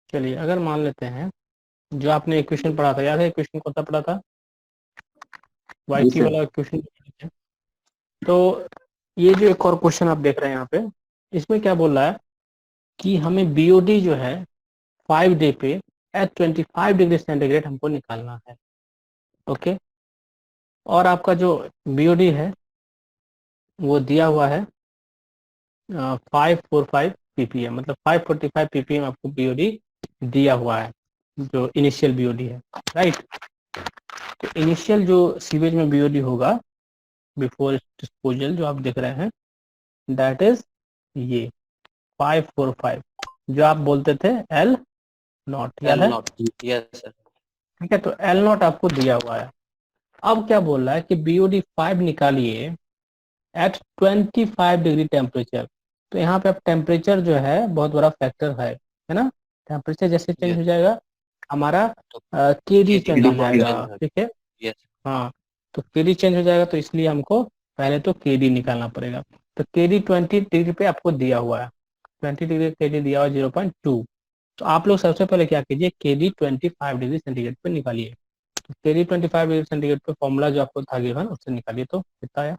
[SPEAKER 2] चलिए अगर मान लेते हैं जो आपने इक्वेशन पढ़ा था, याद है इक्वेशन कौन सा पढ़ा था, वाई की वाला इक्वेशन। तो ये जो एक और क्वेश्चन आप देख रहे हैं यहाँ पे, इसमें क्या बोल रहा है कि हमें बीओडी जो है 5 डे पे एट 25 डिग्री सेंटीग्रेड हमको निकालना है। ओके, और आपका जो बीओडी है वो दिया हुआ है 545 ppm, मतलब 545 ppm आपको बीओडी दिया हुआ है, जो इनिशियल बीओडी है, राइट। तो इनिशियल जो सीवेज में बीओडी होगा बिफोर डिस्पोजल जो आप देख रहे हैं, दैट इज ये 545, जो आप बोलते थे एल नॉट, याद है?
[SPEAKER 5] Not, yes sir.
[SPEAKER 2] ठीक है, तो एल नॉट आपको दिया हुआ है। अब क्या बोल रहा है कि बीओडी 5 निकालिए एट 25 डिग्री टेम्परेचर। तो यहाँ पे अब टेम्परेचर जो है बहुत बड़ा फैक्टर है ना। टेम्परेचर जैसे चेंज
[SPEAKER 5] Yes.
[SPEAKER 2] हो जाएगा हमारा केडी चेंज हो जाएगा, ठीक है।
[SPEAKER 5] यस
[SPEAKER 2] हाँ, तो केडी चेंज हो जाएगा, तो इसलिए हमको पहले तो केडी निकालना पड़ेगा। तो केडी 20 डिग्री पे आपको दिया हुआ है, 20 डिग्री केडी दिया हुआ 0.2। तो आप लोग सबसे पहले क्या कीजिए, केडी 25 डिग्री सेंटीग्रेड पे निकालिए। तो केडी 25 डिग्री सेंटीग्रेड पे फॉर्मूला जो आपको था गिवन उससे निकालिए, तो कितना आया?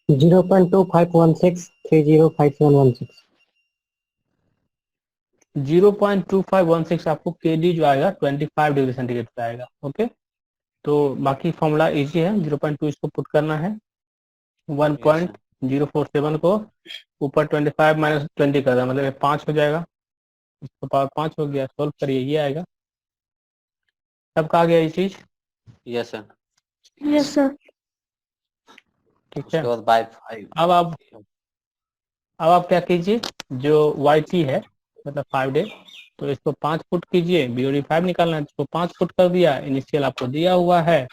[SPEAKER 4] 0.2516305716।
[SPEAKER 2] 0.2516 आपको केडी जो आएगा 25 डिग्री सेंटीग्रेड पे आएगा। ओके, तो बाकी फॉर्मूला इजी है, 0.2 इसको पुट करना है, 1.047 को ऊपर 25 माइनस 20 कर देना, मतलब 5 हो जाएगा, इसको पावर 5 हो गया, सोल्व करिए, ये आएगा। तब कहा गया ये चीज,
[SPEAKER 5] यस सर।
[SPEAKER 3] Yes sir.
[SPEAKER 2] ठीक
[SPEAKER 5] उसके
[SPEAKER 2] है।
[SPEAKER 5] बाद बाय 5।
[SPEAKER 2] अब आप क्या कीजिए, जो वाई टी है मतलब 5 डे, तो इसको 5 फुट कीजिए, बीओडी 5 निकालना है, इसको 5 फुट कर दिया, इनिशियल आपको दिया हुआ है,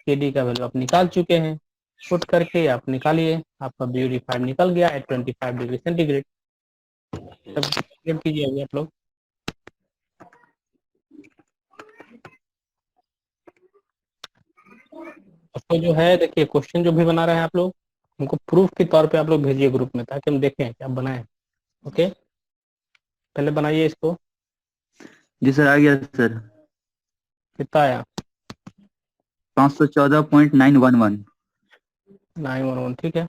[SPEAKER 2] केडी का वैल्यू आप निकाल चुके हैं, फुट करके आप निकालिए, आपका बीओडी 5 निकल गया है 25 डिग्री सेंटीग्रेड। तब कैलकुलेट कीजिए अभी आप लोग। आपको जो है देखिए, क्वेश्चन जो भी बना रहे हैं आप लोग, हमको प्रूफ के तौर पे आप लोग भेजिए ग्रुप में, ताकि हम देखें क्या बनाए। ओके, पहले बनाइए इसको।
[SPEAKER 1] जी सर, आ गया सर।
[SPEAKER 2] कितना आया?
[SPEAKER 1] 514.911।
[SPEAKER 2] 911, ठीक है।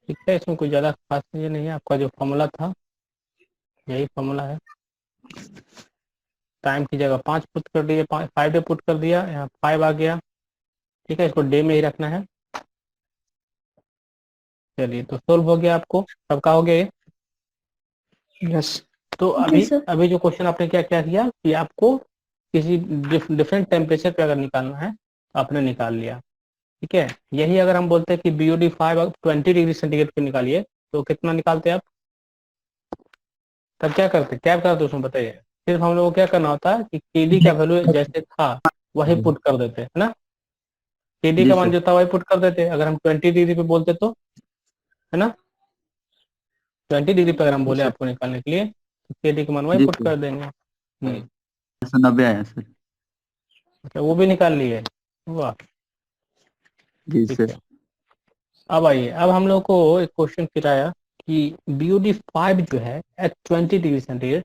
[SPEAKER 2] ठीक है, इसमें कोई ज़्यादा खास चीज़ नहीं है, आपका जो फॉर्मूला था यही फॉर्मूला है। टाइम की जगह 5 पुट कर दिए, 5 डे पुट कर दिया, यहाँ 5 आ गया, ठीक है, इसको डे में ही रखना है। चलिए, तो सोल्व हो गया, आपको सबका हो गया ये।
[SPEAKER 4] यस
[SPEAKER 2] तो
[SPEAKER 3] जी सर।
[SPEAKER 2] अभी जो क्वेश्चन आपने क्या क्या किया कि आपको किसी डिफरेंट टेम्परेचर पे अगर निकालना है तो आपने निकाल लिया, ठीक है। यही अगर हम बोलते हैं कि बीओडी 5 20 डिग्री सेंटीग्रेड पे निकालिए, तो कितना निकालते आप? तब क्या करते उसमें बताइए। सिर्फ हम लोग को क्या करना होता है कि केडी का वैल्यू जैसे था वही पुट कर देते है ना। केडी
[SPEAKER 1] जी
[SPEAKER 2] का मान
[SPEAKER 1] सर।
[SPEAKER 2] जो था वही पुट कर देते, अगर हम 20 डिग्री पे बोलते तो, है ना। 20 डिग्री पे अगर हम बोले
[SPEAKER 1] सर।
[SPEAKER 2] आपको निकालने के लिए, तो केडी का मान वही
[SPEAKER 1] जी
[SPEAKER 2] पुट
[SPEAKER 1] सर,
[SPEAKER 2] कर देंगे।
[SPEAKER 1] 190 आया सर।
[SPEAKER 2] अच्छा, वो भी निकाल लिए, वाह,
[SPEAKER 1] जी
[SPEAKER 2] ठीक
[SPEAKER 1] सर।
[SPEAKER 2] है। अब आइए, अब हम लोग को एक क्वेश्चन फिर आया कि बीओडी 5 जो है एट 20 डिग्री सेंटीग्रेड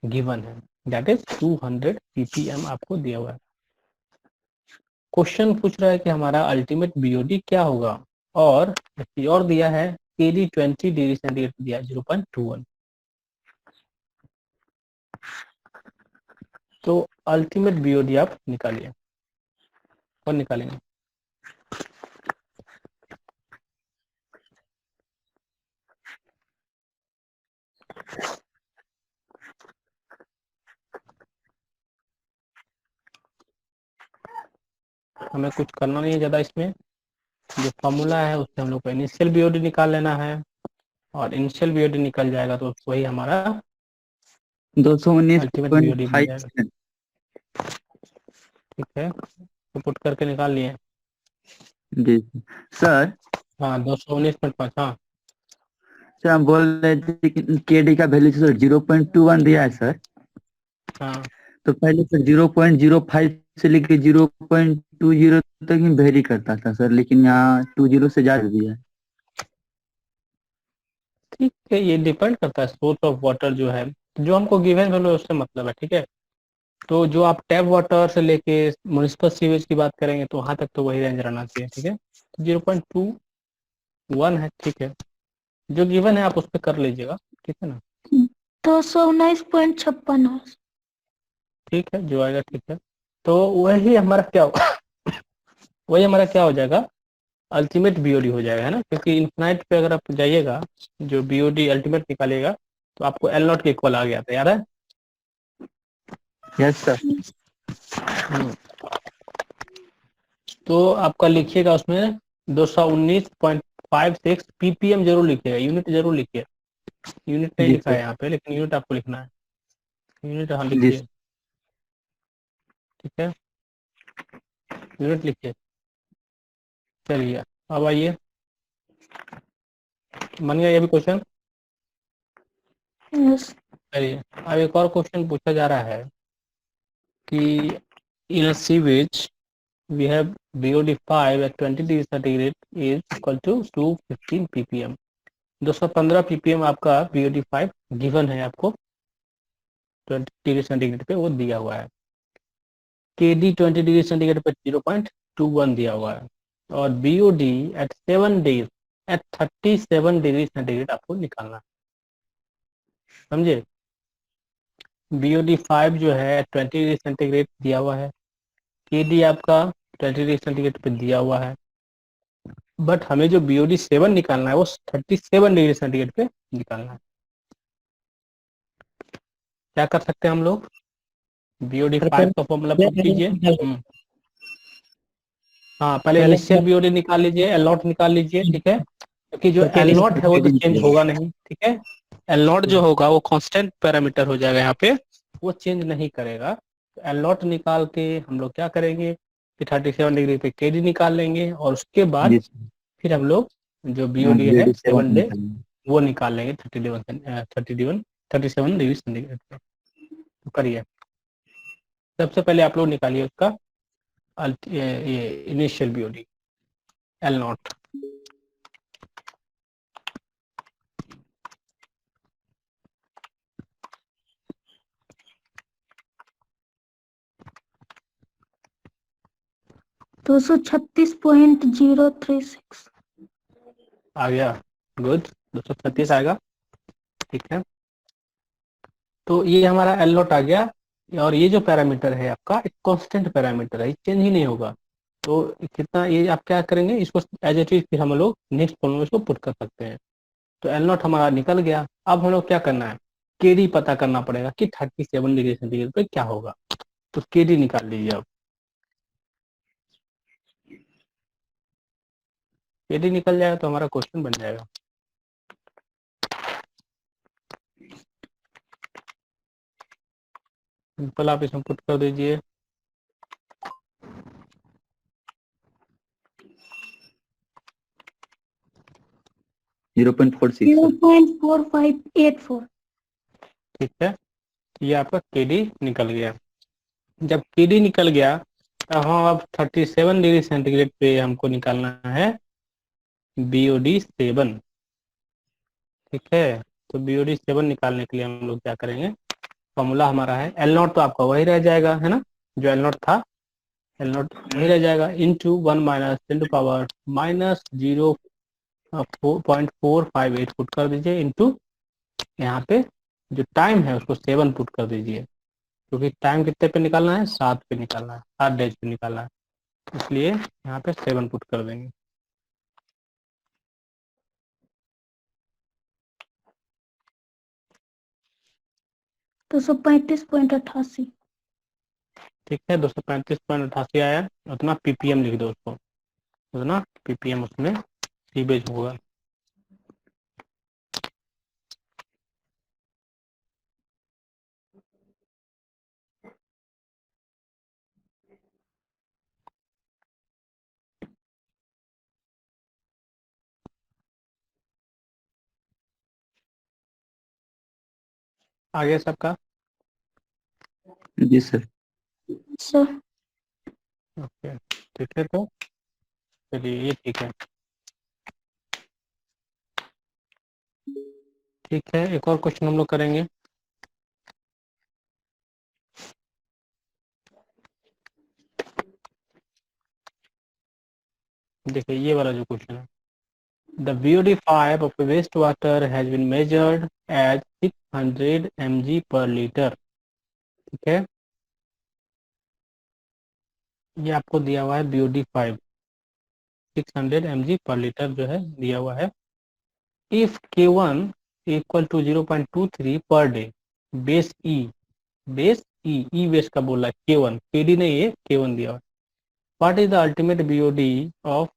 [SPEAKER 2] गिवन है, दैट इज 200 ppm आपको दिया हुआ है। क्वेश्चन पूछ रहा है कि हमारा अल्टीमेट बीओडी क्या होगा, और दिया है केडी 20 डिग्री सेंटीग्रेड दिया 0.21। तो अल्टीमेट बीओडी आप निकालिए, और निकालेंगे। हमें कुछ करना नहीं है ज़्यादा इसमें, जो फॉर्मूला है उससे हम लोग को इनिशियल बीओडी निकाल लेना है, और इनिशियल बीओडी निकल जाएगा तो वही हमारा अल्टीमेट बीओडी बन जाएगा।
[SPEAKER 1] 219.5।
[SPEAKER 2] ठीक है, तो पुट करके निकाल लिए।
[SPEAKER 1] जी सर।
[SPEAKER 2] हाँ, 219.5। हाँ
[SPEAKER 1] सर हम बोल रहे थे कि केडी का वैल्यू सर 0.21 दिया है सर।
[SPEAKER 2] हाँ,
[SPEAKER 1] तो पहले सर 0.05 से लेके 0.20 तक ही वेरी करता था सर, लेकिन यहाँ 20 से ज्यादा दिया है।
[SPEAKER 2] ठीक है, ये डिपेंड करता है सोर्स ऑफ वाटर जो है, जो हमको गिवन वैल्यू है उससे मतलब है, ठीक है। तो जो आप टैप वाटर से लेके म्युनिसिपल सीवेज की बात करेंगे तो वहां तक तो वही रेंज रहना चाहिए, ठीक है। तो 0.21 है, ठीक है, जो गिवन है आप उस पर कर लीजिएगा, ठीक है ना।
[SPEAKER 3] 219.56 है।
[SPEAKER 2] ठीक है, जो आएगा ठीक है। तो वही हमारा क्या वही हमारा क्या हो जाएगा, अल्टीमेट बीओडी हो जाएगा, है ना, क्योंकि इन्फिनाइट पे अगर आप जाइएगा, जो बीओडी अल्टीमेट निकालिएगा तो आपको एल नॉट के इक्वल आ गया था, याद है?
[SPEAKER 1] Yes sir.
[SPEAKER 2] तो आपका लिखिएगा उसमें 219.56 पीपीएम जरूर लिखिएगा, यूनिट जरूर लिखिए। यूनिट नहीं
[SPEAKER 1] जी
[SPEAKER 2] लिखा है
[SPEAKER 1] सर।
[SPEAKER 2] यहाँ पे, लेकिन यूनिट आपको लिखना है। यूनिट हाँ
[SPEAKER 1] जी
[SPEAKER 2] लिखिए,
[SPEAKER 1] सर।
[SPEAKER 2] ठीक है, यूनिट लिखिए। चलिए अब आइए, बन गया ये भी क्वेश्चन।
[SPEAKER 3] यस।
[SPEAKER 2] चलिए अब एक और क्वेश्चन पूछा जा रहा है कि इन sewage we have BOD5 at 20 degree centigrade is equal to 215 ppm। 215 ppm आपका BOD5 गिवन है आपको 20 डिग्री सेंटीग्रेड पे, वो दिया हुआ है। KD 20 डिग्री सेंटीग्रेड पे 0.21 दिया हुआ है, और BOD at 7 days at 37 degree centigrade आपको निकालना है, समझे? BOD5 जो है 20 डिग्री सेंटीग्रेड दिया हुआ है, KD आपका 20 डिग्री सेंटीग्रेड पे दिया हुआ है, बट हमें जो BOD 7 निकालना है वो 37 डिग्री सेंटीग्रेड पे निकालना है। क्या कर सकते हैं हम लोग? BOD
[SPEAKER 4] सर
[SPEAKER 2] 5 का फॉर्मूला पुट कीजिए। हाँ, पहले
[SPEAKER 4] पहले
[SPEAKER 2] इनिशियल BOD निकाल लीजिए, एल नॉट निकाल लीजिए, ठीक है, क्योंकि जो
[SPEAKER 4] तो
[SPEAKER 2] एल
[SPEAKER 4] KD
[SPEAKER 2] नॉट है वो तो चेंज होगा नहीं, ठीक है। एल नॉट जो होगा वो कांस्टेंट पैरामीटर हो जाएगा यहाँ पे, वो चेंज नहीं करेगा। तो एल नॉट निकाल के हम लोग क्या करेंगे कि 37 डिग्री पे KD निकाल लेंगे, और उसके बाद
[SPEAKER 1] जी सर।
[SPEAKER 2] फिर हम लोग जो
[SPEAKER 1] हाँ,
[SPEAKER 2] BOD है
[SPEAKER 1] BOD 7
[SPEAKER 2] 7 डे
[SPEAKER 1] निकालेंगे।
[SPEAKER 2] वो निकाल लेंगे 37 डिग्री सेंटीग्रेड पे। तो करिए, सबसे पहले आप लोग निकालिए उसका ये इनिशियल BOD एल नॉट।
[SPEAKER 3] दो सौ 236.036।
[SPEAKER 2] आ गया, गुड, 236 आएगा, ठीक है। तो ये हमारा एल नॉट आ गया, और ये जो पैरामीटर है आपका एक कांस्टेंट पैरामीटर है, ये चेंज ही नहीं होगा। तो कितना ये आप क्या करेंगे, इसको एज इट इज फिर हम लोग नेक्स्ट फॉर्म में इसको पुट कर सकते हैं। तो एल नॉट हमारा निकल गया, अब हम लोग क्या करना है, केडी पता करना पड़ेगा कि 37 डिग्री सेंटीग्रेड पे क्या होगा। तो केडी निकाल लीजिए अब। केडी निकल जाएगा तो हमारा क्वेश्चन बन जाएगा। सिंपल, आप इसमें पुट कर दीजिए।
[SPEAKER 1] 0.46 सर।
[SPEAKER 3] 0.4584।
[SPEAKER 2] ठीक है, ये आपका केडी निकल गया। जब केडी निकल गया तो हम अब 37 डिग्री सेंटीग्रेड पे हमको निकालना है BOD 7, ठीक है। तो BOD 7 निकालने के लिए हम लोग क्या करेंगे, फॉर्मूला हमारा है एल नॉट, तो आपका वही रह जाएगा, है ना, जो एल नॉट था, एल नॉट वही रह जाएगा, into 1 minus 10 to power minus 0.458 put कर दीजिए, इंटू यहाँ पे जो टाइम है उसको 7 पुट कर दीजिए, क्योंकि टाइम कितने पे निकालना है, 7 पे निकालना है, 7 डेज पे निकालना है, इसलिए यहाँ पे 7 पुट कर देंगे।
[SPEAKER 3] 235.88।
[SPEAKER 2] ठीक है, 235.88 आया, उतना PPM लिख दो उसको, उतना PPM उसमें सीवेज होगा। आगे सबका
[SPEAKER 1] जी सर।
[SPEAKER 3] सर।
[SPEAKER 2] ओके, ठीक है, तो चलिए ये ठीक है। ठीक है, एक और क्वेश्चन हम लोग करेंगे। देखिए ये वाला जो क्वेश्चन है, The BOD5 of wastewater has been measured as 600 mg per liter. ठीक है, ये आपको दिया हुआ है BOD5 600 mg per liter जो है दिया हुआ है. If K1 equal to 0.23 per day, base E base का बोला K1, KD नहीं है, K1 दिया हुआ. What is the ultimate BOD of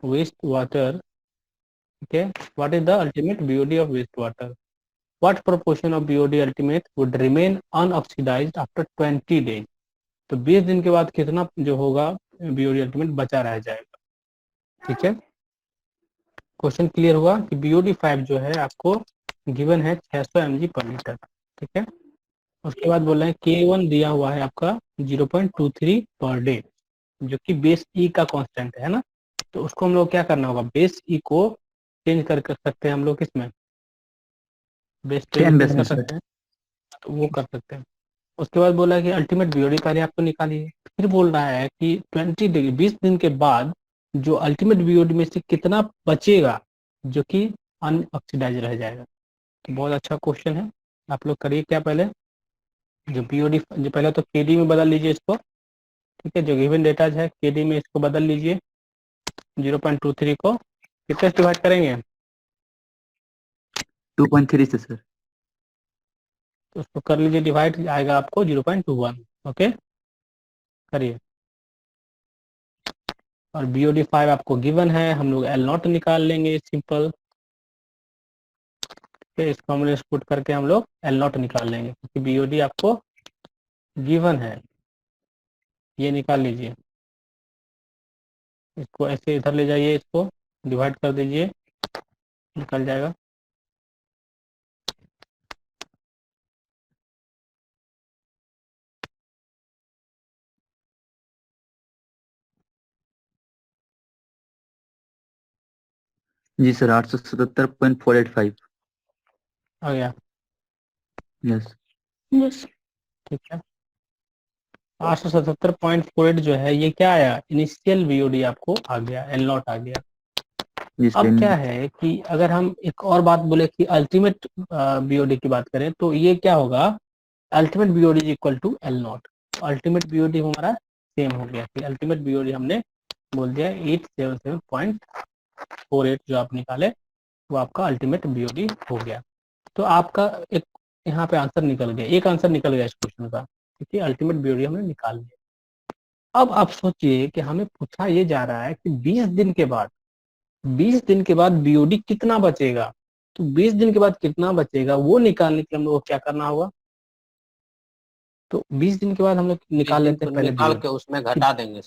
[SPEAKER 2] wastewater? Okay, what is the ultimate BOD of wastewater? What proportion of BOD ultimate would remain unoxidized after 20 days? तो 20 दिन के बाद कितना जो होगा BOD ultimate बचा रह जाएगा. ठीक है, क्वेश्चन क्लियर हुआ कि BOD5 जो है आपको गिवन है 600 mg पर लीटर. ठीक है, उसके बाद बोल रहे हैं K1 दिया हुआ है आपका 0.23 पर डे, जो कि बेस ई का कांस्टेंट है ना. तो उसको हम लोग क्या करना होगा, बेस ई को चेंज कर सकते हैं हम लोग किसमें, बेस
[SPEAKER 1] टेन बेस
[SPEAKER 2] कर
[SPEAKER 1] में
[SPEAKER 2] सकते
[SPEAKER 1] सर.
[SPEAKER 2] हैं, तो वो कर सकते हैं. उसके बाद बोला कि अल्टीमेट बीओडी पहले आपको निकालिए. फिर बोल रहा है कि 20 दिन के बाद जो अल्टीमेट बीओडी में से कितना बचेगा जो कि अनऑक्सीडाइज रह जाएगा. तो बहुत अच्छा क्वेश्चन है, आप लोग करिए क्या पहले, जो बीओडी जो पहले तो केडी में बदल लीजिए इसको. ठीक है, जो गिवन डेटा है केडी में इसको बदल लीजिए. 0.23 को कितने से डिवाइड करेंगे,
[SPEAKER 1] 2.3 से सर.
[SPEAKER 2] तो उसको कर लीजिए डिवाइड, आएगा आपको 0.21. ओके, करिए. और BOD5 आपको गिवन है, हम लोग L नॉट निकाल लेंगे सिंपल. इसको हम पुट करके हम लोग L नॉट निकाल लेंगे, क्योंकि BOD आपको गिवन है. ये निकाल लीजिए, इसको ऐसे इधर ले जाइए, इसको डिवाइड कर दीजिए, निकल जाएगा.
[SPEAKER 1] जी सर, 877.485.
[SPEAKER 2] आ गया.
[SPEAKER 1] यस.
[SPEAKER 3] Yes.
[SPEAKER 2] ठीक है, 877.48 जो है ये क्या आया, इनिशियल BOD आपको आ गया, L नॉट आ गया.
[SPEAKER 1] जी
[SPEAKER 2] अब
[SPEAKER 1] सर.
[SPEAKER 2] क्या है कि अगर हम एक और बात बोले कि अल्टीमेट BOD की बात करें, तो ये क्या होगा, ultimate BOD equal to L naught. Ultimate BOD हमारा सेम हो गया कि अल्टीमेट BOD हमने बोल दिया 877.48 जो आप निकाले वो आपका अल्टीमेट BOD हो गया. तो आपका एक यहाँ पे आंसर निकल गया, एक आंसर निकल गया इस क्वेश्चन का, क्योंकि अल्टीमेट BOD हमने निकाल लिया. अब आप सोचिए कि हमें पूछा ये जा रहा है कि 20 दिन के बाद 20 दिन के बाद BOD कितना बचेगा. तो 20 दिन के बाद कितना बचेगा वो निकालने के लिए हम लोग को क्या करना होगा. तो 20 दिन के बाद हम लोग निकाल लेते हैं पहले
[SPEAKER 5] निकाल
[SPEAKER 2] BOD.
[SPEAKER 5] के उसमें घटा देंगे.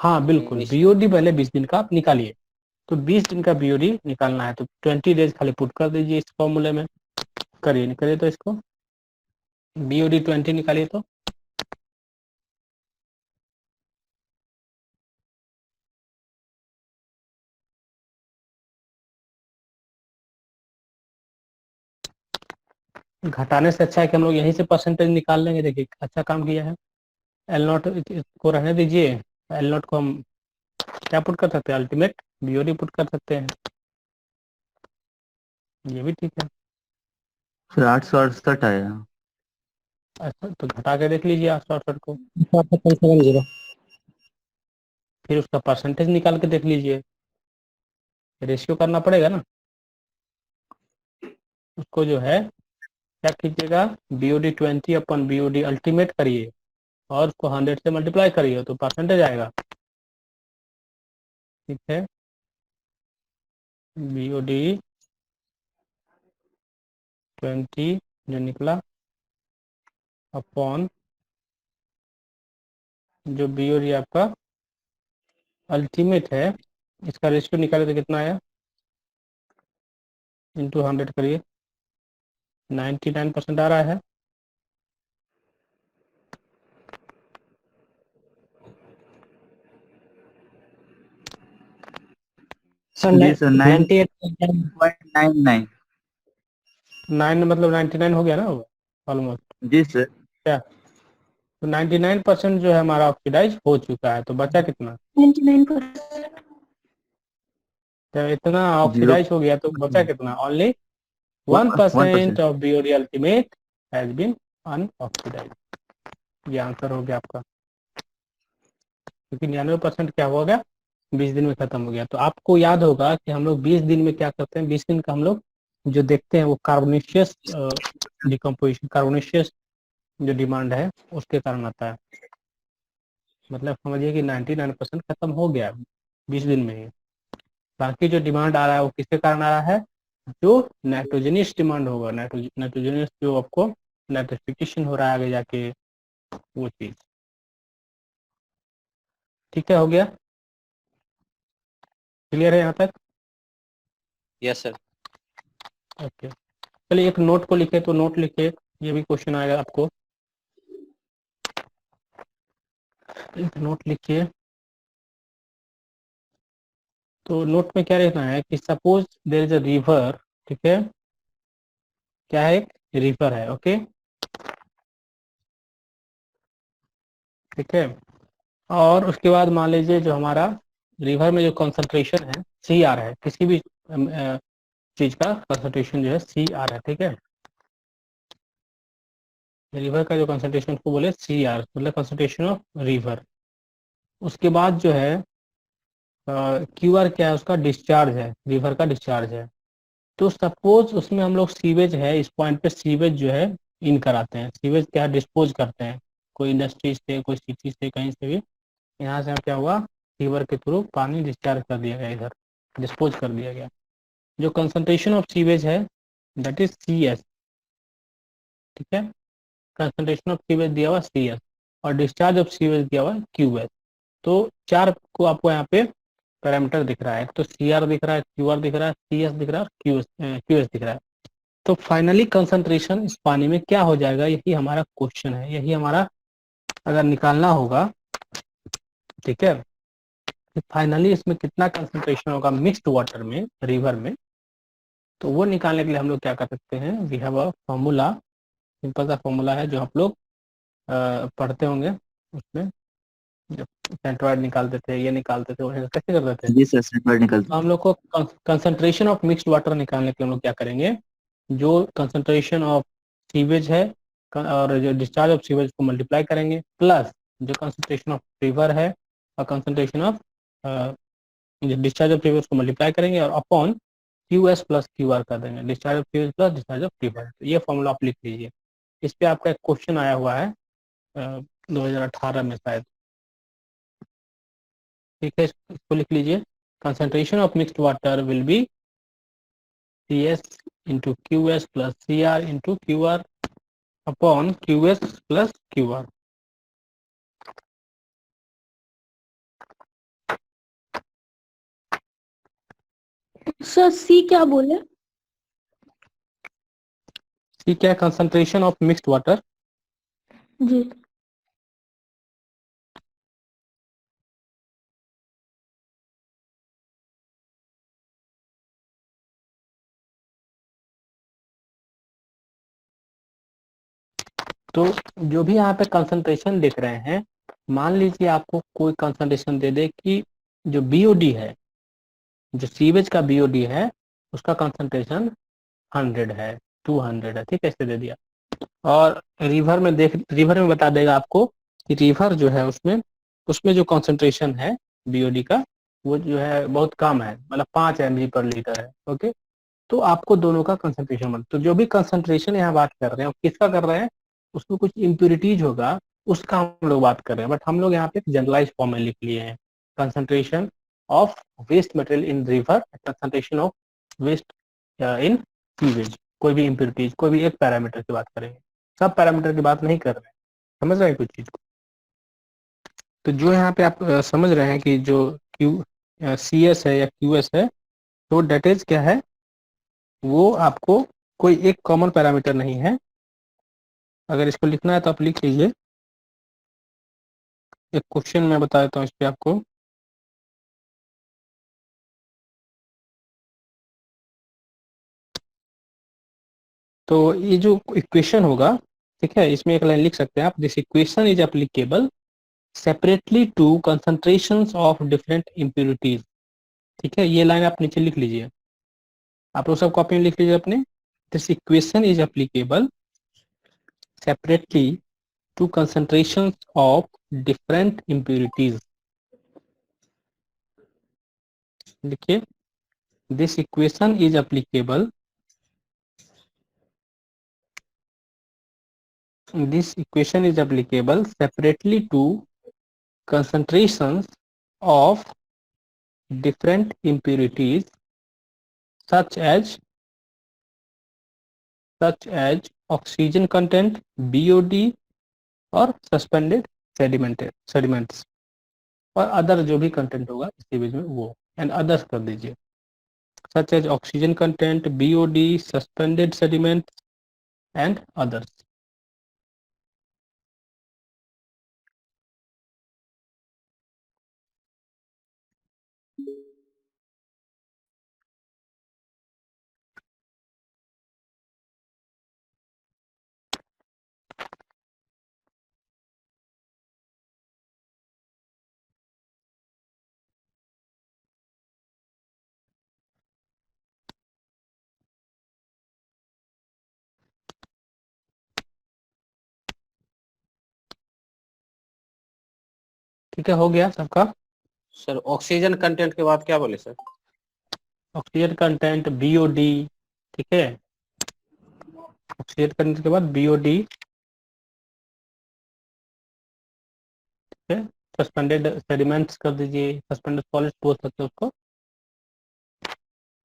[SPEAKER 2] हाँ बिल्कुल, BOD पहले 20 दिन का आप निकालिए. तो 20 दिन का BOD निकालना है तो 20 डेज खाली पुट कर दीजिए इस फॉर्मूले में. करिए निकालिए, तो इसको BOD 20 निकालिए. तो घटाने से अच्छा है कि हम लोग यहीं से परसेंटेज निकाल लेंगे. देखिए अच्छा काम किया है. L नॉट को रहने दीजिए, L नॉट को हम क्या पुट कर सकते हैं, अल्टीमेट BOD पुट कर सकते हैं, ये भी ठीक है.
[SPEAKER 1] सर 868 आया.
[SPEAKER 2] अच्छा, तो घटा के देख लीजिए 868 को,
[SPEAKER 4] 7.70.
[SPEAKER 2] फिर उसका परसेंटेज निकाल के देख लीजिए, रेशियो करना पड़ेगा ना. उसको जो है क्या कीजिएगा, BOD 20 अपन BOD अल्टीमेट करिए और उसको 100 से मल्टीप्लाई करिए तो परसेंटेज आएगा. ठीक है, BOD 20 जो निकला अपॉन जो BOD आपका अल्टीमेट है, इसका रेशियो निकाले तो कितना आया, इंटू 100 करिए, 99% आ रहा है.
[SPEAKER 4] सर
[SPEAKER 1] जी सर,
[SPEAKER 4] 98.
[SPEAKER 1] 9.99.
[SPEAKER 2] 9 मतलब 99 हो गया ना ऑलमोस्ट.
[SPEAKER 1] जी सर.
[SPEAKER 2] क्या, तो 99% जो है हमारा ऑक्सीडाइज हो चुका है, तो बचा कितना,
[SPEAKER 3] 99%.
[SPEAKER 2] जब इतना ऑक्सीडाइज हो गया तो बचा कितना, only 1%
[SPEAKER 1] 1%।
[SPEAKER 2] Of BOD ultimate has been unoxidized. ये आंसर हो गया आपका, क्योंकि 99% क्या हो गया, 20 दिन में खत्म हो गया। तो आपको याद होगा कि हम लोग 20 दिन में क्या करते हैं, 20 दिन का हम लोग जो देखते हैं वो कार्बोनेशियस डिकम्पोजिशन, कार्बोनेशियस जो डिमांड है उसके कारण आता है। मतलब समझिए कि 99% खत्म हो गया 20 दिन में ही। बाकी जो डिमांड आ रहा है वो किसके कारण आ रहा है, जो नाइट्रोजनियस डिमांड होगा, नाइट्रोजनियस जो आपको नाइट्रिफिकेशन हो रहा है आगे जाके, वो चीज। ठीक है, हो गया, क्लियर है यहाँ तक?
[SPEAKER 5] Yes sir.
[SPEAKER 2] ओके, चलिए एक नोट को लिखे, तो नोट लिखे, ये भी क्वेश्चन आएगा आपको। एक नोट लिखिए, तो नोट में क्या लिखना है कि suppose there is a river, ठीक है, क्या है, एक रिवर है, ओके, ठीक है। और उसके बाद मान लीजिए जो हमारा रिवर में जो कंसंट्रेशन है सी आर है, किसी भी चीज का कंसंट्रेशन जो है सी आर है, ठीक है। रिवर का जो कंसंट्रेशन को बोले सी आर, मतलब कंसंट्रेशन ऑफ रिवर। उसके बाद जो है क्यू आर क्या है, उसका डिस्चार्ज है, रिवर का डिस्चार्ज है। तो सपोज उसमें हम लोग सीवेज है, इस पॉइंट पे सीवेज जो है इन कराते हैं, सीवेज क्या डिस्पोज करते हैं, कोई इंडस्ट्री से, कोई सिटी से, कहीं से भी, यहाँ से क्या हुआ, रिवर के थ्रू पानी डिस्चार्ज कर दिया गया, इधर डिस्पोज कर दिया गया। जो कंसंट्रेशन ऑफ सीवेज है दैट इज सी एस, ठीक है, कंसंट्रेशन ऑफ सीवेज दिया हुआ सी एस, और डिस्चार्ज ऑफ सीवेज दिया हुआ क्यू एस। तो चार को आपको यहाँ पे पैरामीटर दिख रहा है, तो सी आर दिख रहा है, क्यू आर दिख रहा है, सी एस दिख रहा है, क्यू एस दिख रहा है। तो फाइनली कंसंट्रेशन इस पानी में क्या हो जाएगा, यही हमारा क्वेश्चन है, यही हमारा अगर निकालना होगा, ठीक है। फाइनली इसमें कितना कंसंट्रेशन होगा मिक्स्ड वाटर में, रिवर में, तो वो निकालने के लिए हम लोग क्या कर सकते हैं, we have a formula, simple सा फॉर्मूला है जो आप लोग पढ़ते होंगे, उसमें जब सेंट्रॉइड निकालते थे, ये निकालते थे, वो कैसे करते थे।
[SPEAKER 1] जी सर, सेंट्रॉइड निकलता
[SPEAKER 2] तो हम लोग को कंसंट्रेशन ऑफ मिक्स्ड वाटर निकालने के लिए हम लोग क्या करेंगे, जो कंसंट्रेशन ऑफ सीवेज है और जो डिस्चार्ज ऑफ सीवेज को मल्टीप्लाई करेंगे, प्लस जो कंसंट्रेशन ऑफ रिवर है और concentration of discharge of river को मल्टीप्लाई करेंगे, और upon Q S plus Q R कर देंगे, discharge of sewage plus discharge of river. तो ये फॉर्मूला आप लिख लीजिए। इस पे आपका एक क्वेश्चन आया हुआ है 2018 में शायद, ठीक है, इसको लिख लीजिए। Concentration of mixed water will be CS into QS plus CR into QR upon QS plus QR।
[SPEAKER 3] Sir C क्या बोले?
[SPEAKER 2] C क्या है, कंसंट्रेशन ऑफ मिक्स्ड वाटर।
[SPEAKER 3] जी।
[SPEAKER 2] तो जो भी यहाँ पे कंसंट्रेशन लिख रहे हैं, मान लीजिए आपको कोई कंसंट्रेशन दे दे कि जो BOD है, जो सीवेज का BOD है, उसका कंसंट्रेशन 100 है, 200 है, ठीक है, ऐसे दे दिया। और रिवर में बता देगा आपको कि रिवर जो है उसमें जो कंसंट्रेशन है BOD का, वो जो है बहुत कम है, मतलब 5 mg पर लीटर है, ओके। तो आपको दोनों का कंसंट्रेशन तो जो भी कंसंट्रेशन यहाँ बात कर रहे हैं किसका कर रहे हैं, उसमें कुछ इम्प्योरिटीज होगा, उसका हम लोग बात कर रहे हैं। बट हम लोग यहाँ पे जनरलाइज फॉर्म में लिख लिए हैं, concentration of waste material in river, concentration of waste in sewage, कोई भी इम्प्योरिटीज, कोई भी एक पैरामीटर की बात करेंगे, सब पैरामीटर की बात नहीं कर रहे हैं, समझ रहे हैं कुछ चीज को। तो जो यहाँ पे आप समझ रहे हैं कि जो CS है या QS है, तो डेट इज क्या है, वो आपको कोई एक कॉमन पैरामीटर नहीं है। अगर इसको लिखना है तो आप लिख लीजिए, एक क्वेश्चन मैं बता देता हूँ इस पे आपको। तो ये जो इक्वेशन होगा, ठीक है, इसमें एक लाइन लिख सकते हैं आप, this equation is applicable separately to concentrations of different impurities, ठीक है, ये लाइन आप नीचे लिख लीजिए, आप लोग सब कॉपी में लिख लीजिए अपने। This equation is applicable separately to concentration of different impurities. लिखिए, this equation is applicable, this equation is applicable separately to concentrations of different impurities such as oxygen content, BOD और suspended sediments और other जो भी content होगा इस sewage में वो and others कर दीजिए, such as oxygen content, BOD, suspended sediments and others। ठीक है, हो गया सबका।
[SPEAKER 5] सर ऑक्सीजन कंटेंट के बाद क्या बोले सर?
[SPEAKER 2] ऑक्सीजन कंटेंट BOD, ठीक है, ऑक्सीजन कंटेंट के बाद BOD, सस्पेंडेड सेडिमेंट्स कर दीजिए, सस्पेंडेड सॉलिड्स बोल सकते हो उसको,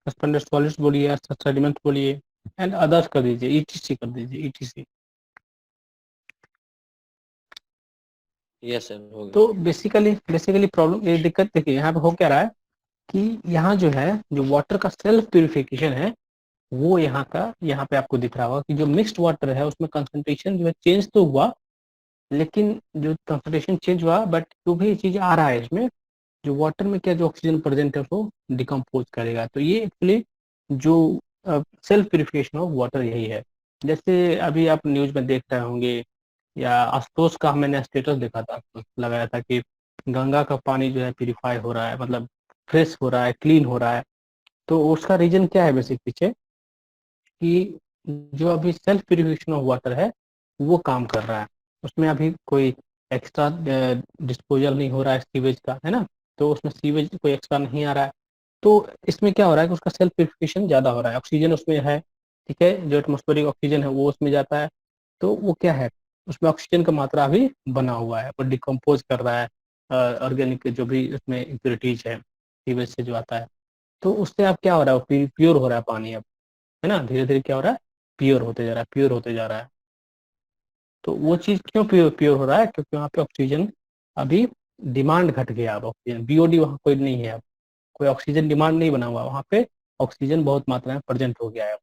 [SPEAKER 2] सस्पेंडेड सॉलिड्स बोलिए, सेडिमेंट्स बोलिए एंड अदर्स कर दीजिए, ETC कर दीजिए, ETC।
[SPEAKER 5] यस सर, हो गया।
[SPEAKER 2] तो बेसिकली प्रॉब्लम ये दिक्कत देखिए यहाँ पे हो क्या रहा है कि यहाँ जो है जो वाटर का सेल्फ प्यूरिफिकेशन है वो यहाँ पे आपको दिख रहा होगा कि जो मिक्स्ड वाटर है उसमें कंसंट्रेशन जो है चेंज तो हुआ, लेकिन जो कंसंट्रेशन चेंज हुआ बट जो भी चीज आ रहा है इसमें जो वाटर में क्या जो ऑक्सीजन प्रेजेंट है उसको डिकम्पोज करेगा। तो ये एक्चुअली जो सेल्फ प्यूरिफिकेशन ऑफ वाटर यही है। जैसे अभी आप न्यूज में देख रहे होंगे या आशुतोष का मैंने स्टेटस देखा था, लगाया था कि गंगा का पानी जो है प्यूरिफाई हो रहा है, मतलब फ्रेश हो रहा है, क्लीन हो रहा है। तो उसका रीजन क्या है बेसिक पीछे कि जो अभी सेल्फ प्यूरिफिकेशन ऑफ वाटर है वो काम कर रहा है, उसमें अभी कोई एक्स्ट्रा डिस्पोजल नहीं हो रहा है सीवेज का, है ना, तो उसमें सीवेज कोई एक्स्ट्रा नहीं आ रहा है। तो इसमें क्या हो रहा है कि उसका सेल्फ प्यूरिफिकेशन ज़्यादा हो रहा है, ऑक्सीजन उसमें है, ठीक है, जो एटमॉस्फेरिक ऑक्सीजन है वो उसमें जाता है, तो वो क्या है उसमें ऑक्सीजन का मात्रा भी बना हुआ है, वो डिकम्पोज कर रहा है ऑर्गेनिक जो भी उसमें इम्प्योरिटीज है सीवेज से जो आता है। तो उससे अब क्या हो रहा है, प्योर हो रहा है पानी अब, है ना, धीरे धीरे क्या हो रहा है, प्योर होते जा रहा है, प्योर होते जा रहा है। तो वो चीज क्यों प्योर हो रहा है, क्योंकि वहाँ पे ऑक्सीजन अभी डिमांड घट गया, अब ऑक्सीजन BOD वहाँ कोई नहीं है, अब कोई ऑक्सीजन डिमांड नहीं बना हुआ वहाँ पे, ऑक्सीजन बहुत मात्रा में प्रेजेंट हो गया है।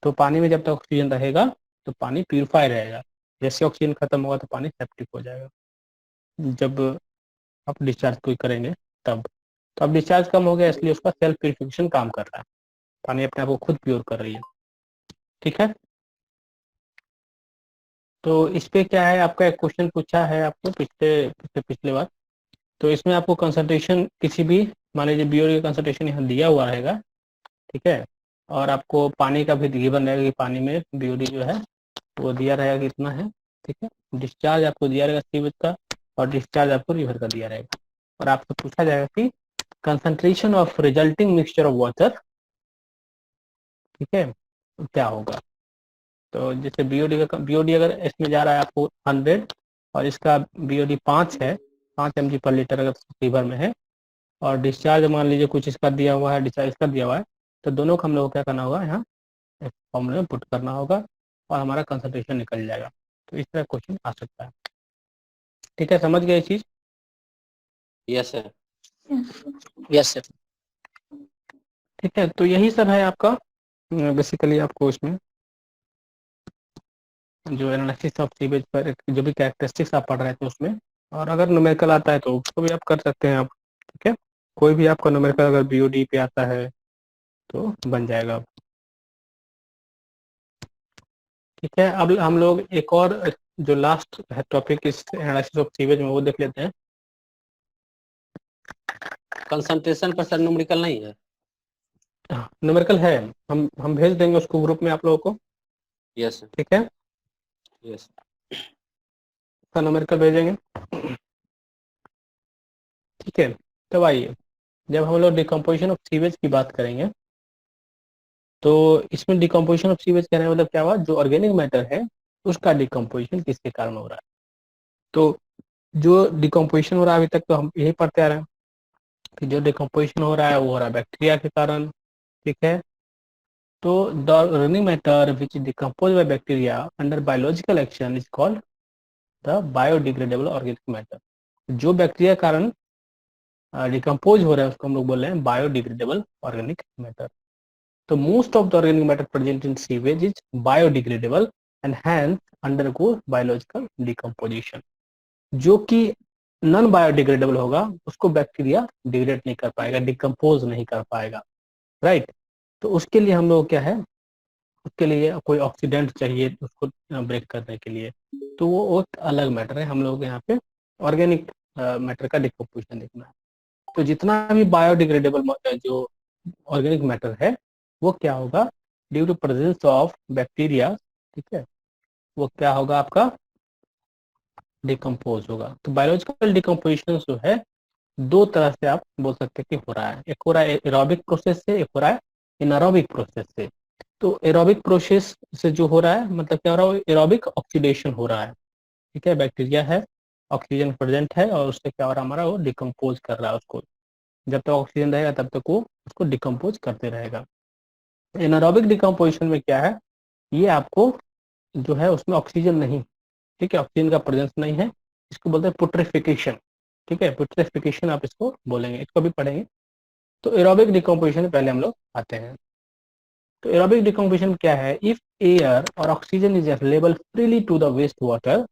[SPEAKER 2] तो पानी में जब तक ऑक्सीजन रहेगा तो पानी प्यूरिफाई रहेगा, जैसे ऑक्सीजन खत्म होगा तो पानी सेप्टिक हो जाएगा, जब आप डिस्चार्ज कोई करेंगे तब। तो अब डिस्चार्ज कम हो गया इसलिए उसका सेल्फ प्यूरिफिकेशन काम कर रहा है, पानी अपने आप को खुद प्योर कर रही है, ठीक है। तो इस पे क्या है, आपका एक क्वेश्चन पूछा है आपको पिछले बार, तो इसमें आपको कंसंट्रेशन किसी भी, मान लीजिए BOD का कंसंट्रेशन यहाँ दिया हुआ रहेगा, ठीक है, और आपको पानी का भी गिवन रहेगा कि पानी में BOD जो है वो दिया रहेगा कितना है, ठीक है, डिस्चार्ज आपको दिया रहेगा सीवेज का और डिस्चार्ज आपको रिवर का दिया रहेगा, और आपसे पूछा जाएगा कि concentration of resulting mixture of water, ठीक है, तो क्या होगा। तो जैसे BOD अगर इसमें जा रहा है आपको 100 और इसका BOD 5 है, 5 mg पर लीटर अगर रिवर में है, और डिस्चार्ज मान लीजिए कुछ इसका दिया हुआ है, डिस्चार्ज इसका दिया हुआ है, तो दोनों को हम लोग को क्या करना होगा, यहाँ एक फॉर्मूले में पुट करना होगा और हमारा कंसंट्रेशन निकल जाएगा। तो इस तरह क्वेश्चन आ सकता है, ठीक है, समझ गए ये चीज।
[SPEAKER 5] Yes sir.
[SPEAKER 4] Yes sir.
[SPEAKER 2] ठीक है, तो यही सब है आपका बेसिकली आपको इसमें जो एनालिसिस ऑफ सीवेज पर जो भी कैरेक्टरिस्टिक्स आप पढ़ रहे थे उसमें, और अगर न्यूमेरिकल आता है तो उसको भी आप कर सकते हैं आप, ठीक है, कोई भी आपका न्यूमेरिकल अगर BOD पे आता है तो बन जाएगा। ठीक है, अब हम लोग एक और जो लास्ट है टॉपिक इस एनालिसिस ऑफ सीवेज में वो देख लेते हैं।
[SPEAKER 5] कंसंट्रेशन पर सर न्यूमेरिकल नहीं है?
[SPEAKER 2] न्यूमेरिकल है, हम भेज देंगे उसको ग्रुप में आप लोगों को,
[SPEAKER 5] यस सर,
[SPEAKER 2] ठीक है,
[SPEAKER 5] यस।
[SPEAKER 2] उसका न्यूमेरिकल भेजेंगे, ठीक है। तो आइए, जब हम लोग डिकम्पोजिशन ऑफ सीवेज की बात करेंगे तो इसमें डिकम्पोजिशन ऑफ सीवेज कहने का मतलब क्या हुआ, जो ऑर्गेनिक मैटर है उसका डिकम्पोजिशन किसके कारण हो रहा है। तो जो डिकम्पोजिशन हो रहा है अभी तक तो हम यही पढ़ते आ रहे हैं कि जो डिकम्पोजिशन हो रहा है वो हो रहा है बैक्टीरिया के कारण, ठीक है। तो the organic matter which is decompose by bacteria under biological action is called the biodegradable organic matter. जो बैक्टीरिया कारण डिकम्पोज हो रहा है उसको हम लोग बोल रहे हैं बायोडिग्रेडेबल ऑर्गेनिक मैटर। तो most of the organic matter present in sewage is biodegradable and hence undergo biological decomposition. जो कि नॉन बायोडिग्रेडेबल होगा उसको बैक्टीरिया डिग्रेड नहीं कर पाएगा, डिकम्पोज नहीं कर पाएगा, राइट। तो उसके लिए हम लोग क्या है, उसके लिए कोई ऑक्सीडेंट चाहिए उसको ब्रेक करने के लिए, तो वो एक अलग मैटर है। हम लोग यहाँ पे ऑर्गेनिक मैटर का डिकम्पोजिशन देखना है। तो जितना भी बायोडिग्रेडेबल जो ऑर्गेनिक मैटर है वो क्या होगा, due to presence of bacteria, ठीक है, वो क्या होगा आपका डिकम्पोज होगा। तो बायोलॉजिकल डिकम्पोजिशन जो है दो तरह से आप बोल सकते हैं कि हो रहा है, एक हो रहा है एरोबिक प्रोसेस से, एक हो रहा है एनारोबिक प्रोसेस से। तो एरोबिक प्रोसेस से जो हो रहा है मतलब क्या हो रहा है, एरोबिक ऑक्सीडेशन हो रहा है, ठीक है। बैक्टीरिया है, ऑक्सीजन प्रेजेंट है और उससे क्या हो रहा है हमारा, वो डिकम्पोज कर रहा है उसको। जब तक ऑक्सीजन रहेगा तब तक वो उसको डिकम्पोज करते रहेगा। एनारोबिक डिकम्पोजिशन में क्या है, ये आपको जो है उसमें ऑक्सीजन नहीं, ठीक है, ऑक्सीजन का प्रेजेंस नहीं है, इसको बोलते हैं पुट्रिफिकेशन, ठीक है, पुट्रिफिकेशन आप इसको बोलेंगे, इसको भी पढ़ेंगे। तो एरोबिक डिकम्पोजिशन पहले हम लोग आते हैं। तो एरोबिक डिकम्पोजिशन क्या है, इफ एयर और oxygen is available freely to the waste water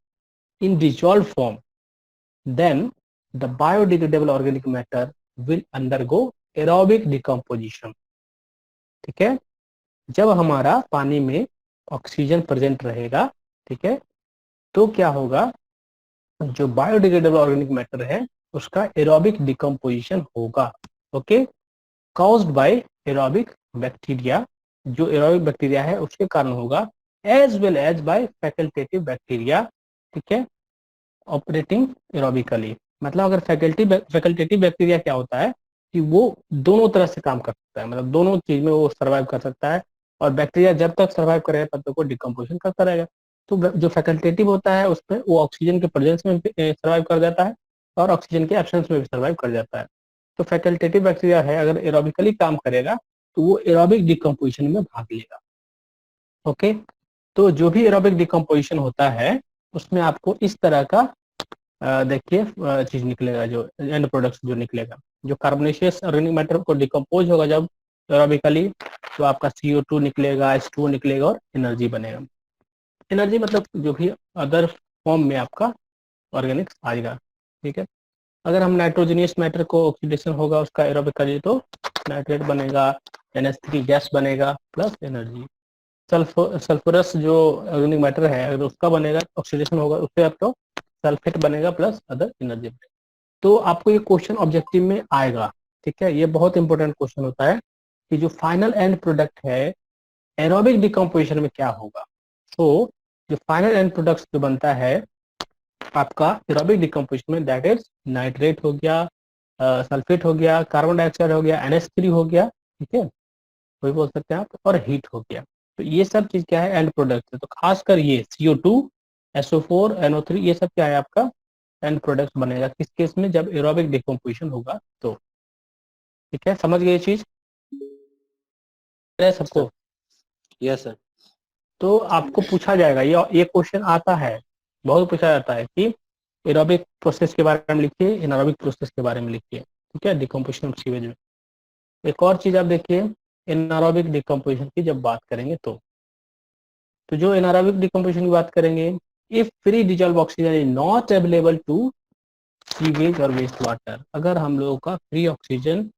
[SPEAKER 2] in dissolve form then the biodegradable organic matter will undergo aerobic decomposition, ठीक है। जब हमारा पानी में ऑक्सीजन प्रेजेंट रहेगा, ठीक है, तो क्या होगा, जो बायोडिग्रेडेबल ऑर्गेनिक मैटर है उसका एरोबिक डिकम्पोजिशन होगा, okay, caused by aerobic bacteria. जो एरोबिक बैक्टीरिया है उसके कारण होगा, as well as by facultative bacteria, ठीक है, ऑपरेटिंग एरोबिकली। मतलब अगर फैकल्टेटिव बैक्टीरिया क्या होता है कि वो दोनों तरह से काम कर सकता है, मतलब दोनों चीज में वो सर्वाइव कर सकता है। और बैक्टीरिया जब तक सर्वाइव करेगा तब तक वो डिकम्पोजिशन करता रहेगा। तो जो फैकल्टेटिव होता है उसमें वो ऑक्सीजन के प्रेजेंस में सर्वाइव कर जाता है और ऑक्सीजन के एब्सेंस में भी सर्वाइव कर जाता है। तो फैकल्टेटिव बैक्टीरिया है, अगर एरोबिकली काम करेगा तो वो एरोबिक डिकम्पोजिशन में भाग लेगा, ओके। तो जो भी एरोबिक डिकम्पोजिशन होता है उसमें आपको इस तरह का देखिए चीज निकलेगा, जो एंड प्रोडक्ट्स जो निकलेगा, जो कार्बोनेशियस ऑर्गेनिक मैटर को डिकम्पोज होगा जब एरोबिकली, तो आपका CO2 निकलेगा, H2O निकलेगा और एनर्जी बनेगा। एनर्जी मतलब जो भी अदर फॉर्म में आपका ऑर्गेनिक्स आएगा, ठीक है। अगर हम नाइट्रोजनियस मैटर को ऑक्सीडेशन होगा उसका एरोबिकली तो नाइट्रेट बनेगा, NH3 गैस बनेगा प्लस एनर्जी। सल्फरस जो ऑर्गेनिक मैटर है अगर उसका बनेगा ऑक्सीडेशन होगा उससे आपको सल्फेट बनेगा प्लस अदर एनर्जी। तो आपको ये क्वेश्चन ऑब्जेक्टिव में आएगा, ठीक है, ये बहुत इंपॉर्टेंट क्वेश्चन होता है कि जो फाइनल एंड प्रोडक्ट है एरोबिक डिकम्पोजिशन में क्या होगा। तो जो फाइनल एंड प्रोडक्ट जो बनता है आपका एरोबिक डिकम्पोजिशन में, दैट इज नाइट्रेट हो गया, सल्फेट हो गया, कार्बन डाइऑक्साइड हो गया, NH3 हो गया, ठीक है, वही बोल सकते हैं आप, और हीट हो गया। तो ये सब चीज क्या है, एंड प्रोडक्ट है। तो खासकर ये CO2, SO4, NO3 ये सब क्या है आपका एंड प्रोडक्ट बनेगा किस केस में, जब एरोबिक डिकम्पोजिशन होगा तो, ठीक है, समझ गए ये चीज है सबको।
[SPEAKER 5] Yes sir.
[SPEAKER 2] तो आपको पूछा जाएगा, ये क्वेश्चन आता है, बहुत पूछा जाता है कि एरोबिक प्रोसेस के बारे में लिखिए, एनारोबिक प्रोसेस के बारे में लिखिए, ठीक है, डिकम्पोजिशन ऑफ सीवेज में। एक और चीज आप देखिए, एनारोबिक डिकम्पोजिशन की जब बात करेंगे तो जो एनारोबिक डिकम्पोजिशन की बात करेंगे, if free dissolve oxygen is not available to sewage और वेस्ट वाटर, अगर हम लोगों का फ्री ऑक्सीजन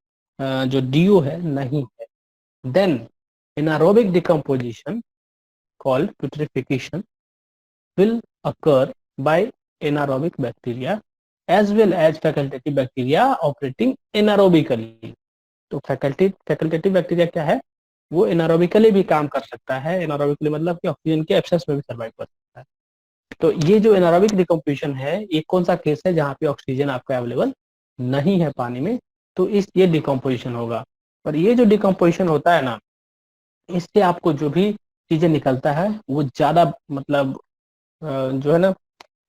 [SPEAKER 2] जो DO है नहीं है, then anaerobic decomposition called putrefaction will occur by anaerobic bacteria as well as facultative bacteria operating anaerobically. तो फैकल्टेटिव बैक्टीरिया क्या है, वो एनारोबिकली भी काम कर सकता है। एनारोबिकली मतलब कि ऑक्सीजन के एब्सेंस में भी सर्वाइव कर सकता है। तो ये जो एनारोबिक डिकम्पोजिशन है, ये कौन सा केस है जहाँ पे ऑक्सीजन आपका अवेलेबल नहीं है पानी में, तो इस ये डिकम्पोजिशन होगा। और ये जो डिकम्पोजिशन होता है ना, इससे आपको जो भी चीजें निकलता है वो ज्यादा मतलब जो है ना,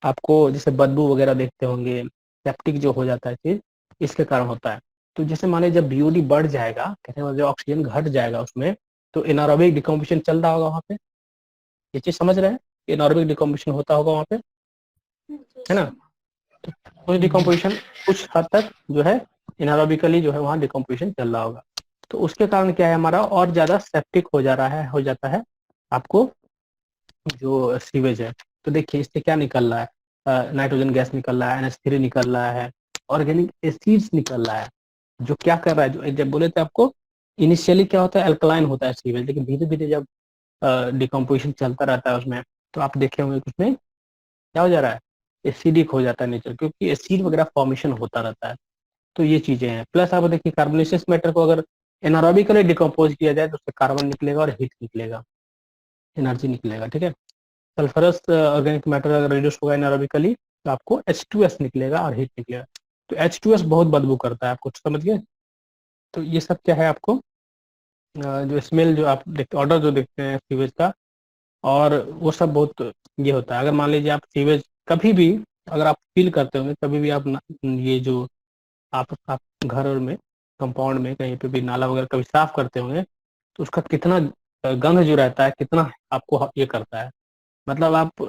[SPEAKER 2] आपको जैसे बदबू वगैरह देखते होंगे, सेप्टिक जो हो जाता है चीज, इसके कारण होता है। तो जैसे माने जब बीओडी बढ़ जाएगा, कहते हैं जो ऑक्सीजन घट जाएगा उसमें, तो एनारोबिक डिकम्पोजिशन चल रहा होगा वहाँ पे। ये चीज समझ रहे हैं, एनारोबिक डिकम्पोजिशन होता होगा वहाँ पे, है ना। तो कुछ डिकम्पोजिशन कुछ हद तक जो है एनारोबिकली जो है वहाँ डिकम्पोजिशन चल रहा होगा। तो उसके कारण क्या है, हमारा और ज्यादा सेप्टिक हो जा रहा है, हो जाता है आपको जो सीवेज है। तो देखिए इससे क्या निकल रहा है, नाइट्रोजन गैस निकल रहा है, NH3 निकल रहा है, ऑर्गेनिक एसिड्स निकल रहा है। जो क्या कर रहा है, जो जब बोले थे आपको इनिशियली क्या होता है, अल्कलाइन होता है सीवेज, लेकिन धीरे धीरे जब डिकम्पोजिशन चलता रहता है उसमें, तो आप देखे होंगे कि उसमें क्या हो जा रहा है, एसिडिक हो जाता है नेचर, क्योंकि एसिड वगैरह फॉर्मेशन होता रहता है। तो ये चीजें हैं। प्लस आप देखिए कार्बोनेशियस मैटर को अगर एनारोबिकली डिकम्पोज किया जाए तो उससे कार्बन निकलेगा और हीट निकलेगा, एनर्जी निकलेगा, ठीक है। सल्फरस ऑर्गेनिक मैटर अगर रिड्यूस होगा एनारोबिकली तो आपको H2S निकलेगा और हीट निकलेगा। तो H2S बहुत बदबू करता है, आपको समझ गए। तो ये सब क्या है, आपको जो स्मेल जो आप देखते, ऑर्डर जो देखते हैं सीवेज का, और वो सब बहुत ये होता है। अगर मान लीजिए आप सीवेज कभी भी अगर आप फील करते होंगे, कभी भी आप ये जो आप घर में कंपाउंड में कहीं पे भी नाला वगैरह कभी साफ करते होंगे, तो उसका कितना गंध जो रहता है, कितना आपको ये करता है, मतलब आप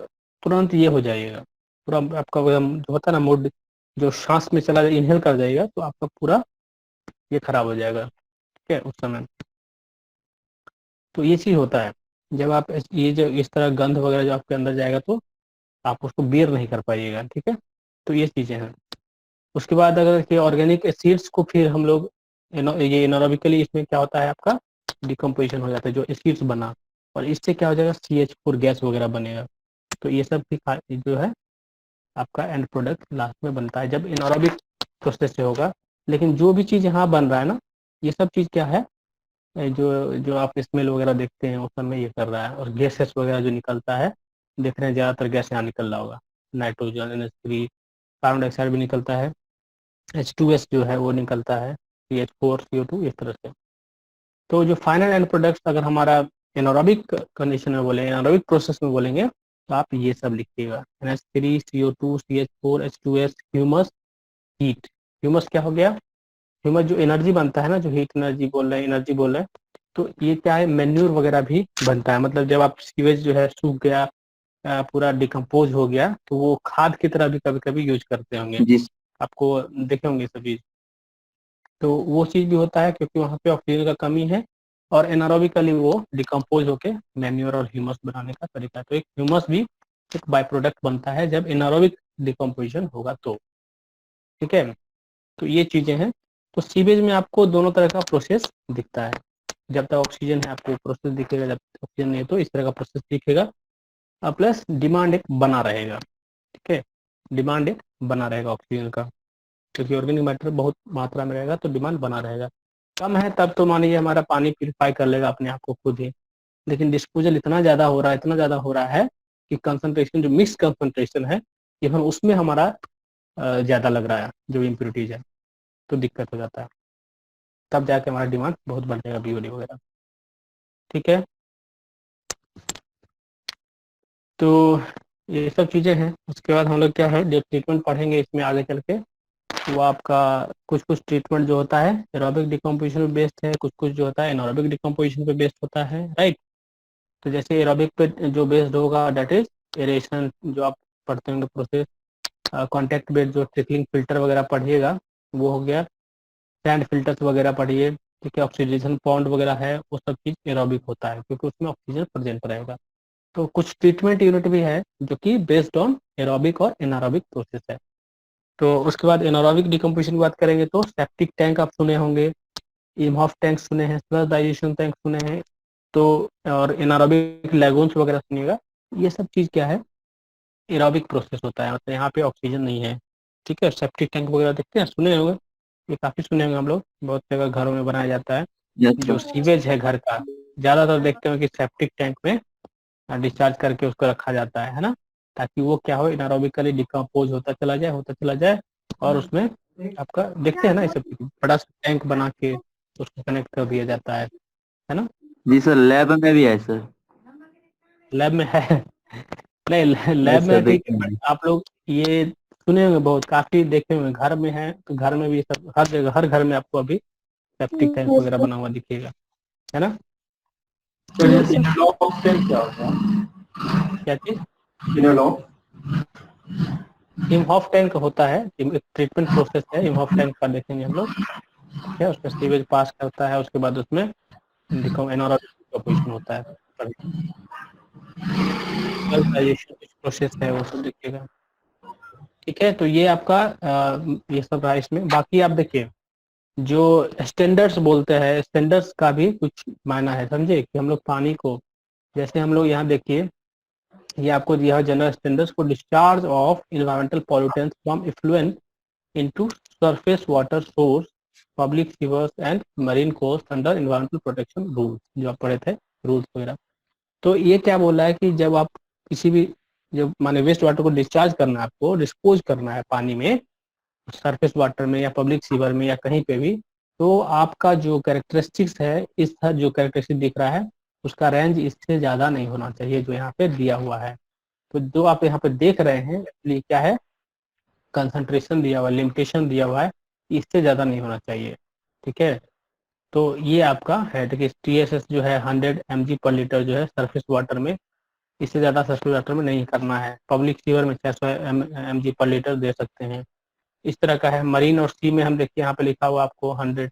[SPEAKER 2] तुरंत ये हो जाइएगा, पूरा आपका जो होता है ना मूड, जो सांस में चला जाए, इनहेल कर जाएगा, तो आपका पूरा ये खराब हो जाएगा, ठीक है, उस समय। तो ये चीज होता है, जब आप ये जो इस तरह गंध वगैरह जो आपके अंदर जाएगा, तो आप उसको बेयर नहीं कर पाइएगा, ठीक है। तो ये चीजें हैं। उसके बाद अगर कि ऑर्गेनिक एसिड्स को फिर हम लोग ये एनारोबिकली इसमें क्या होता है, आपका डिकम्पोजिशन हो जाता है, जो एसिड्स बना, और इससे क्या हो जाएगा, CH4 गैस वगैरह बनेगा। तो ये सब भी जो है आपका एंड प्रोडक्ट लास्ट में बनता है जब एनारोबिक प्रोसेस से होगा। लेकिन जो भी चीज़ यहाँ बन रहा है ना, ये सब चीज़ क्या है, जो जो आप स्मेल वगैरह देखते हैं उस समय ये कर रहा है। और गैसेस वगैरह जो निकलता है, देख रहे हैं ज़्यादातर गैस यहाँ निकल रहा होगा, नाइट्रोजन, NH3, कार्बन डाइऑक्साइड भी निकलता है, H2S जो है वो निकलता है, CH4 CO2, इस तरह से। तो जो फाइनल एंड प्रोडक्ट्स अगर हमारा एनारोबिक कंडीशन में बोलेंगे, एनारोबिक प्रोसेस में बोलेंगे, तो आप ये सब लिखिएगा, NH3, CO2, CH4, H2S, humus, heat. Humus क्या हो गया, ह्यूमस जो एनर्जी बनता है ना, जो हीट एनर्जी बोल रहे हैं, एनर्जी बोल रहे हैं, तो ये क्या है, मेन्यूर वगैरह भी बनता है। मतलब जब आप सीवेज जो है सूख गया, पूरा डिकम्पोज हो गया, तो वो खाद की तरह भी कभी कभी यूज करते होंगे,
[SPEAKER 1] जी
[SPEAKER 2] आपको देखे होंगे सभी। तो वो चीज भी होता है क्योंकि वहाँ पे ऑक्सीजन का कमी है, और एनारोबिकली वो डिकम्पोज होके मैन्योर और ह्यूमस बनाने का तरीका है। तो एक ह्यूमस भी एक बाय प्रोडक्ट बनता है जब एनारोबिक डिकम्पोजिशन होगा, तो ठीक है। तो ये चीजें हैं। तो सीवेज में आपको दोनों तरह का प्रोसेस दिखता है, जब तक ऑक्सीजन है आपको प्रोसेस दिखेगा, जब तक ऑक्सीजन नहीं है तो इस तरह का प्रोसेस दिखेगा। प्लस डिमांड एक बना रहेगा, ठीक है, डिमांड एक बना रहेगा ऑक्सीजन का, क्योंकि ऑर्गेनिक मैटर बहुत मात्रा में रहेगा तो डिमांड बना रहेगा। कम है तब तो मान लीजिए हमारा पानी प्यूरिफाई कर लेगा अपने आप को खुद ही, लेकिन डिस्पोजल इतना ज़्यादा हो रहा है, इतना ज़्यादा हो रहा है कि कंसंट्रेशन जो मिक्स कंसंट्रेशन है, इवन उसमें हमारा ज़्यादा लग रहा है जो इम्प्योरिटीज है, तो दिक्कत हो जाता है, तब जाके हमारा डिमांड बहुत बढ़ जाएगा BOD वगैरह, ठीक है। तो ये सब चीज़ें हैं। उसके बाद हम लोग क्या है, जो ट्रीटमेंट पढ़ेंगे इसमें आगे चल के, वो आपका कुछ कुछ ट्रीटमेंट जो होता है एरोबिक डिकम्पोजिशन पे बेस्ड है, कुछ कुछ जो होता है एनारोबिक डिकम्पोजिशन पे बेस्ड होता है, राइट। तो जैसे एरोबिक पे जो बेस्ड होगा डेट इज एरेशन, जो आप पढ़ते होंगे प्रोसेस, कॉन्टैक्ट बेस्ड जो ट्रिकलिंग फिल्टर वगैरह पढ़िएगा वो हो गया, सैंड फिल्टर्स वगैरह पढ़िए, ठीक है, ऑक्सीडेशन पॉन्ड वगैरह है, वो सब चीज़ एरोबिक होता है क्योंकि उसमें ऑक्सीजन प्रेजेंट रहेगा। तो कुछ ट्रीटमेंट यूनिट भी है जो कि बेस्ड ऑन एरोबिक और एनारोबिक प्रोसेस है। तो उसके बाद एनारोबिक डिकम्पोजिशन की बात करेंगे तो सेप्टिक टैंक आप सुने होंगे, इमहॉफ टैंक सुने हैं, स्लश डाइजेशन टैंक सुने हैं, तो और एनारोबिक लैगून्स वगैरह सुनिएगा। ये सब चीज़ क्या है, एरोबिक प्रोसेस होता है, मतलब यहाँ पे ऑक्सीजन नहीं है, ठीक है। सेप्टिक टैंक वगैरह देखते हैं, सुने होंगे, ये काफी सुने होंगे हम लोग, बहुत जगह घरों में बनाया जाता है।
[SPEAKER 1] यस
[SPEAKER 2] जो
[SPEAKER 1] सर।
[SPEAKER 2] सीवेज है घर का, ज्यादातर देखते हो कि सेप्टिक टैंक में डिस्चार्ज करके उसको रखा जाता है ना, ताकि वो क्या हो, एनारोबिकली डिकम्पोज होता चला जाए और उसमें आपका देखते हैं ना ये सब चीज़, बड़ा सा टैंक बना के उसको कनेक्ट कर दिया जाता है ना।
[SPEAKER 1] जी सर, लैब में भी है सर।
[SPEAKER 2] लैब में है नहीं, लैब
[SPEAKER 1] यस
[SPEAKER 2] में
[SPEAKER 1] सर,
[SPEAKER 2] है ठीक है,
[SPEAKER 1] देखेंगे।
[SPEAKER 2] बट आप लोग ये सुने होंगे, बहुत काफी देखे होंगे, घर में है तो घर में भी सब, हर जगह हर घर में आपको अभी सेप्टिक टैंक
[SPEAKER 3] यस
[SPEAKER 2] वगैरह
[SPEAKER 3] सर।
[SPEAKER 2] बना हुआ दिखेगा, है ना।
[SPEAKER 3] Yes sir.
[SPEAKER 6] Inlet of tank क्या होता है?
[SPEAKER 2] क्या चीज?
[SPEAKER 6] इनलॉक।
[SPEAKER 2] इमहॉफ टैंक होता है, एक ट्रीटमेंट प्रोसेस है, इमहॉफ टैंक का देखेंगे हम लोग, ठीक है। उसमें सीवेज पास करता है, उसके बाद उसमें डिकम्पोजिशन होता है, प्रोसेस है वो सब देखिएगा, ठीक है। तो ये आपका ये सब रहा इसमें। बाकी आप देखिए, जो स्टैंडर्ड्स बोलते हैं, स्टैंडर्ड्स का भी कुछ मायना है, समझे, कि हम लोग पानी को, जैसे हम लोग यहाँ देखिए, ये आपको दिया है general standards for discharge of environmental pollutants from effluent into surface water source, public sewers and marine coast under environmental protection rule, जो आप पढ़े थे, रूल्स वगैरह। तो ये क्या बोला है कि जब आप किसी भी, जब माने वेस्ट वाटर को डिस्चार्ज करना है, आपको डिस्पोज करना है पानी में, सरफेस वाटर में या पब्लिक सीवर में या कहीं पे भी, तो आपका जो कैरेक्टरिस्टिक्स है, इस जो कैरेक्टरिस्टिक दिख रहा है, उसका रेंज इससे ज़्यादा नहीं होना चाहिए, जो यहाँ पे दिया हुआ है। तो जो आप यहाँ पे देख रहे हैं, एक्चुअली क्या है, कंसंट्रेशन दिया हुआ है, लिमिटेशन दिया हुआ है, इससे ज़्यादा नहीं होना चाहिए, ठीक है। तो ये आपका है, देखिए TSS जो है 100 mg पर लीटर जो है सरफेस वाटर में, इससे ज़्यादा सरफेस वाटर में नहीं करना है। पब्लिक सीवर में 600 mg पर लीटर दे सकते हैं, इस तरह का है। मरीन और सी में हम देखिए यहाँ पे लिखा हुआ आपको 100।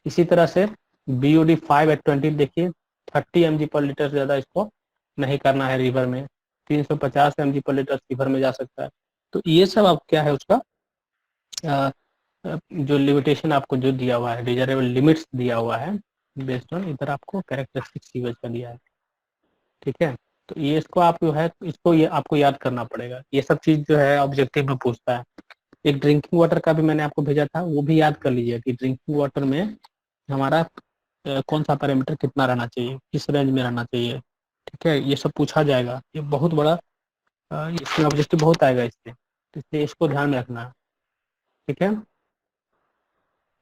[SPEAKER 2] इसी तरह से BOD 5/20 देखिए 30 mg पर लीटर से ज़्यादा इसको नहीं करना है रिवर में, 350 mg पर लीटर रिवर में जा सकता है। तो ये सब आप क्या है उसका जो लिमिटेशन आपको जो दिया हुआ है, डिजायरेबल लिमिट्स दिया हुआ है, बेस्ड ऑन इधर आपको कैरेक्टरिस्टिक सीवेज का दिया है, ठीक है। तो ये इसको आप जो है, इसको ये आपको याद करना पड़ेगा, ये सब चीज़ जो है ऑब्जेक्टिव में पूछता है। एक ड्रिंकिंग वाटर का भी मैंने आपको भेजा था, वो भी याद कर लीजिए कि ड्रिंकिंग वाटर में हमारा कौन सा पैरामीटर कितना रहना चाहिए, किस रेंज में रहना चाहिए, ठीक है। ये सब पूछा जाएगा, ये बहुत बड़ा इसमें ऑब्जेक्टिव बहुत आएगा इससे, तो इसलिए इसको ध्यान में रखना है, ठीक है।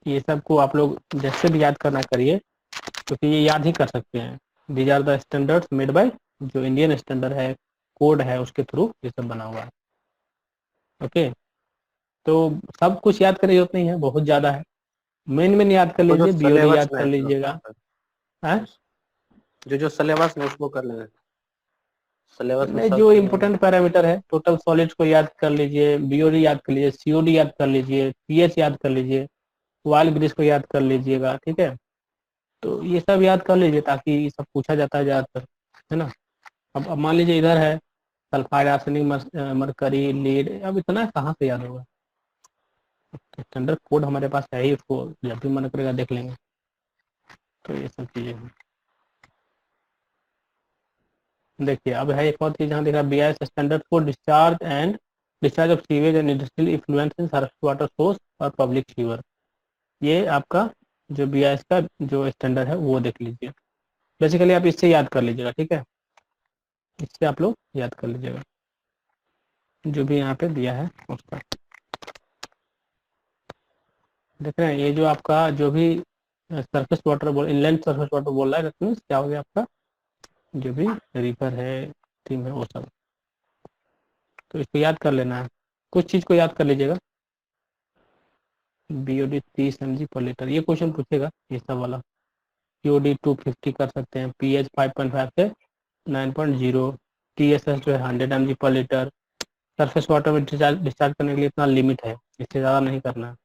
[SPEAKER 2] ये सब को आप लोग जैसे भी याद करना करिए, क्योंकि ये याद ही कर सकते हैं। These are the standards made by, जो इंडियन स्टैंडर्ड है, कोड है, उसके थ्रू ये सब बना हुआ है, ओके। तो सब कुछ याद करने की जरूरत नहीं है, बहुत ज़्यादा है। मेन याद कर
[SPEAKER 5] वो जो
[SPEAKER 2] लीजिए, BOD
[SPEAKER 5] सिलेबस
[SPEAKER 2] याद
[SPEAKER 5] में
[SPEAKER 2] कर
[SPEAKER 5] है,
[SPEAKER 2] लीजिएगा, है
[SPEAKER 5] जो सिलेबस में उसको कर लेंगे, सिलेबस में
[SPEAKER 2] नहीं,
[SPEAKER 5] सब
[SPEAKER 2] जो
[SPEAKER 5] चीजें हैं।
[SPEAKER 2] इम्पोर्टेंट पैरामीटर है, टोटल सॉलिड्स को याद कर लीजिए, BOD याद कर लीजिए, COD याद कर लीजिए, pH याद कर लीजिए, वाल ग्रीस को याद कर लीजिएगा, ठीक है। तो ये सब याद कर लीजिए, ताकि ये सब पूछा जाता है ज़्यादातर, है ना। अब मान लीजिए इधर है सल्फाइड, आर्सेनिक, मरकरी, लीड, अब इतना कहाँ से याद होगा। स्टैंडर्ड कोड हमारे पास है ही, उसको जब भी मन करेगा देख लेंगे। तो ये सब चीज़ें हैं। देखिए अब है एक और चीज़ यहाँ देखा, BIS standard for discharge of sewage and industrial effluents in surface water source और पब्लिक सीवर। ये आपका जो BIS का जो स्टैंडर्ड है वो देख लीजिए। बेसिकली आप इससे याद कर लीजिएगा, ठीक है, इससे आप लोग याद कर लीजिएगा जो भी यहाँ पे दिया है उसका। देख रहे हैं, ये जो आपका जो भी सरफेस वाटर बोल, इनलैंड सरफेस वाटर बोल रहा है, दैट मीन्स क्या हो गया आपका, जो भी रिवर है, स्ट्रीम है, वो सब। तो इसको याद कर लेना है, कुछ चीज़ को याद कर लीजिएगा। BOD 30 mg पर लीटर, ये क्वेश्चन पूछेगा ये सब वाला। COD 250 कर सकते हैं, pH 5.5 से 9.0, TSS जो है 100 mg पर लीटर। सरफेस वाटर में डिस्चार्ज करने के लिए इतना लिमिट है, इससे ज़्यादा नहीं करना है।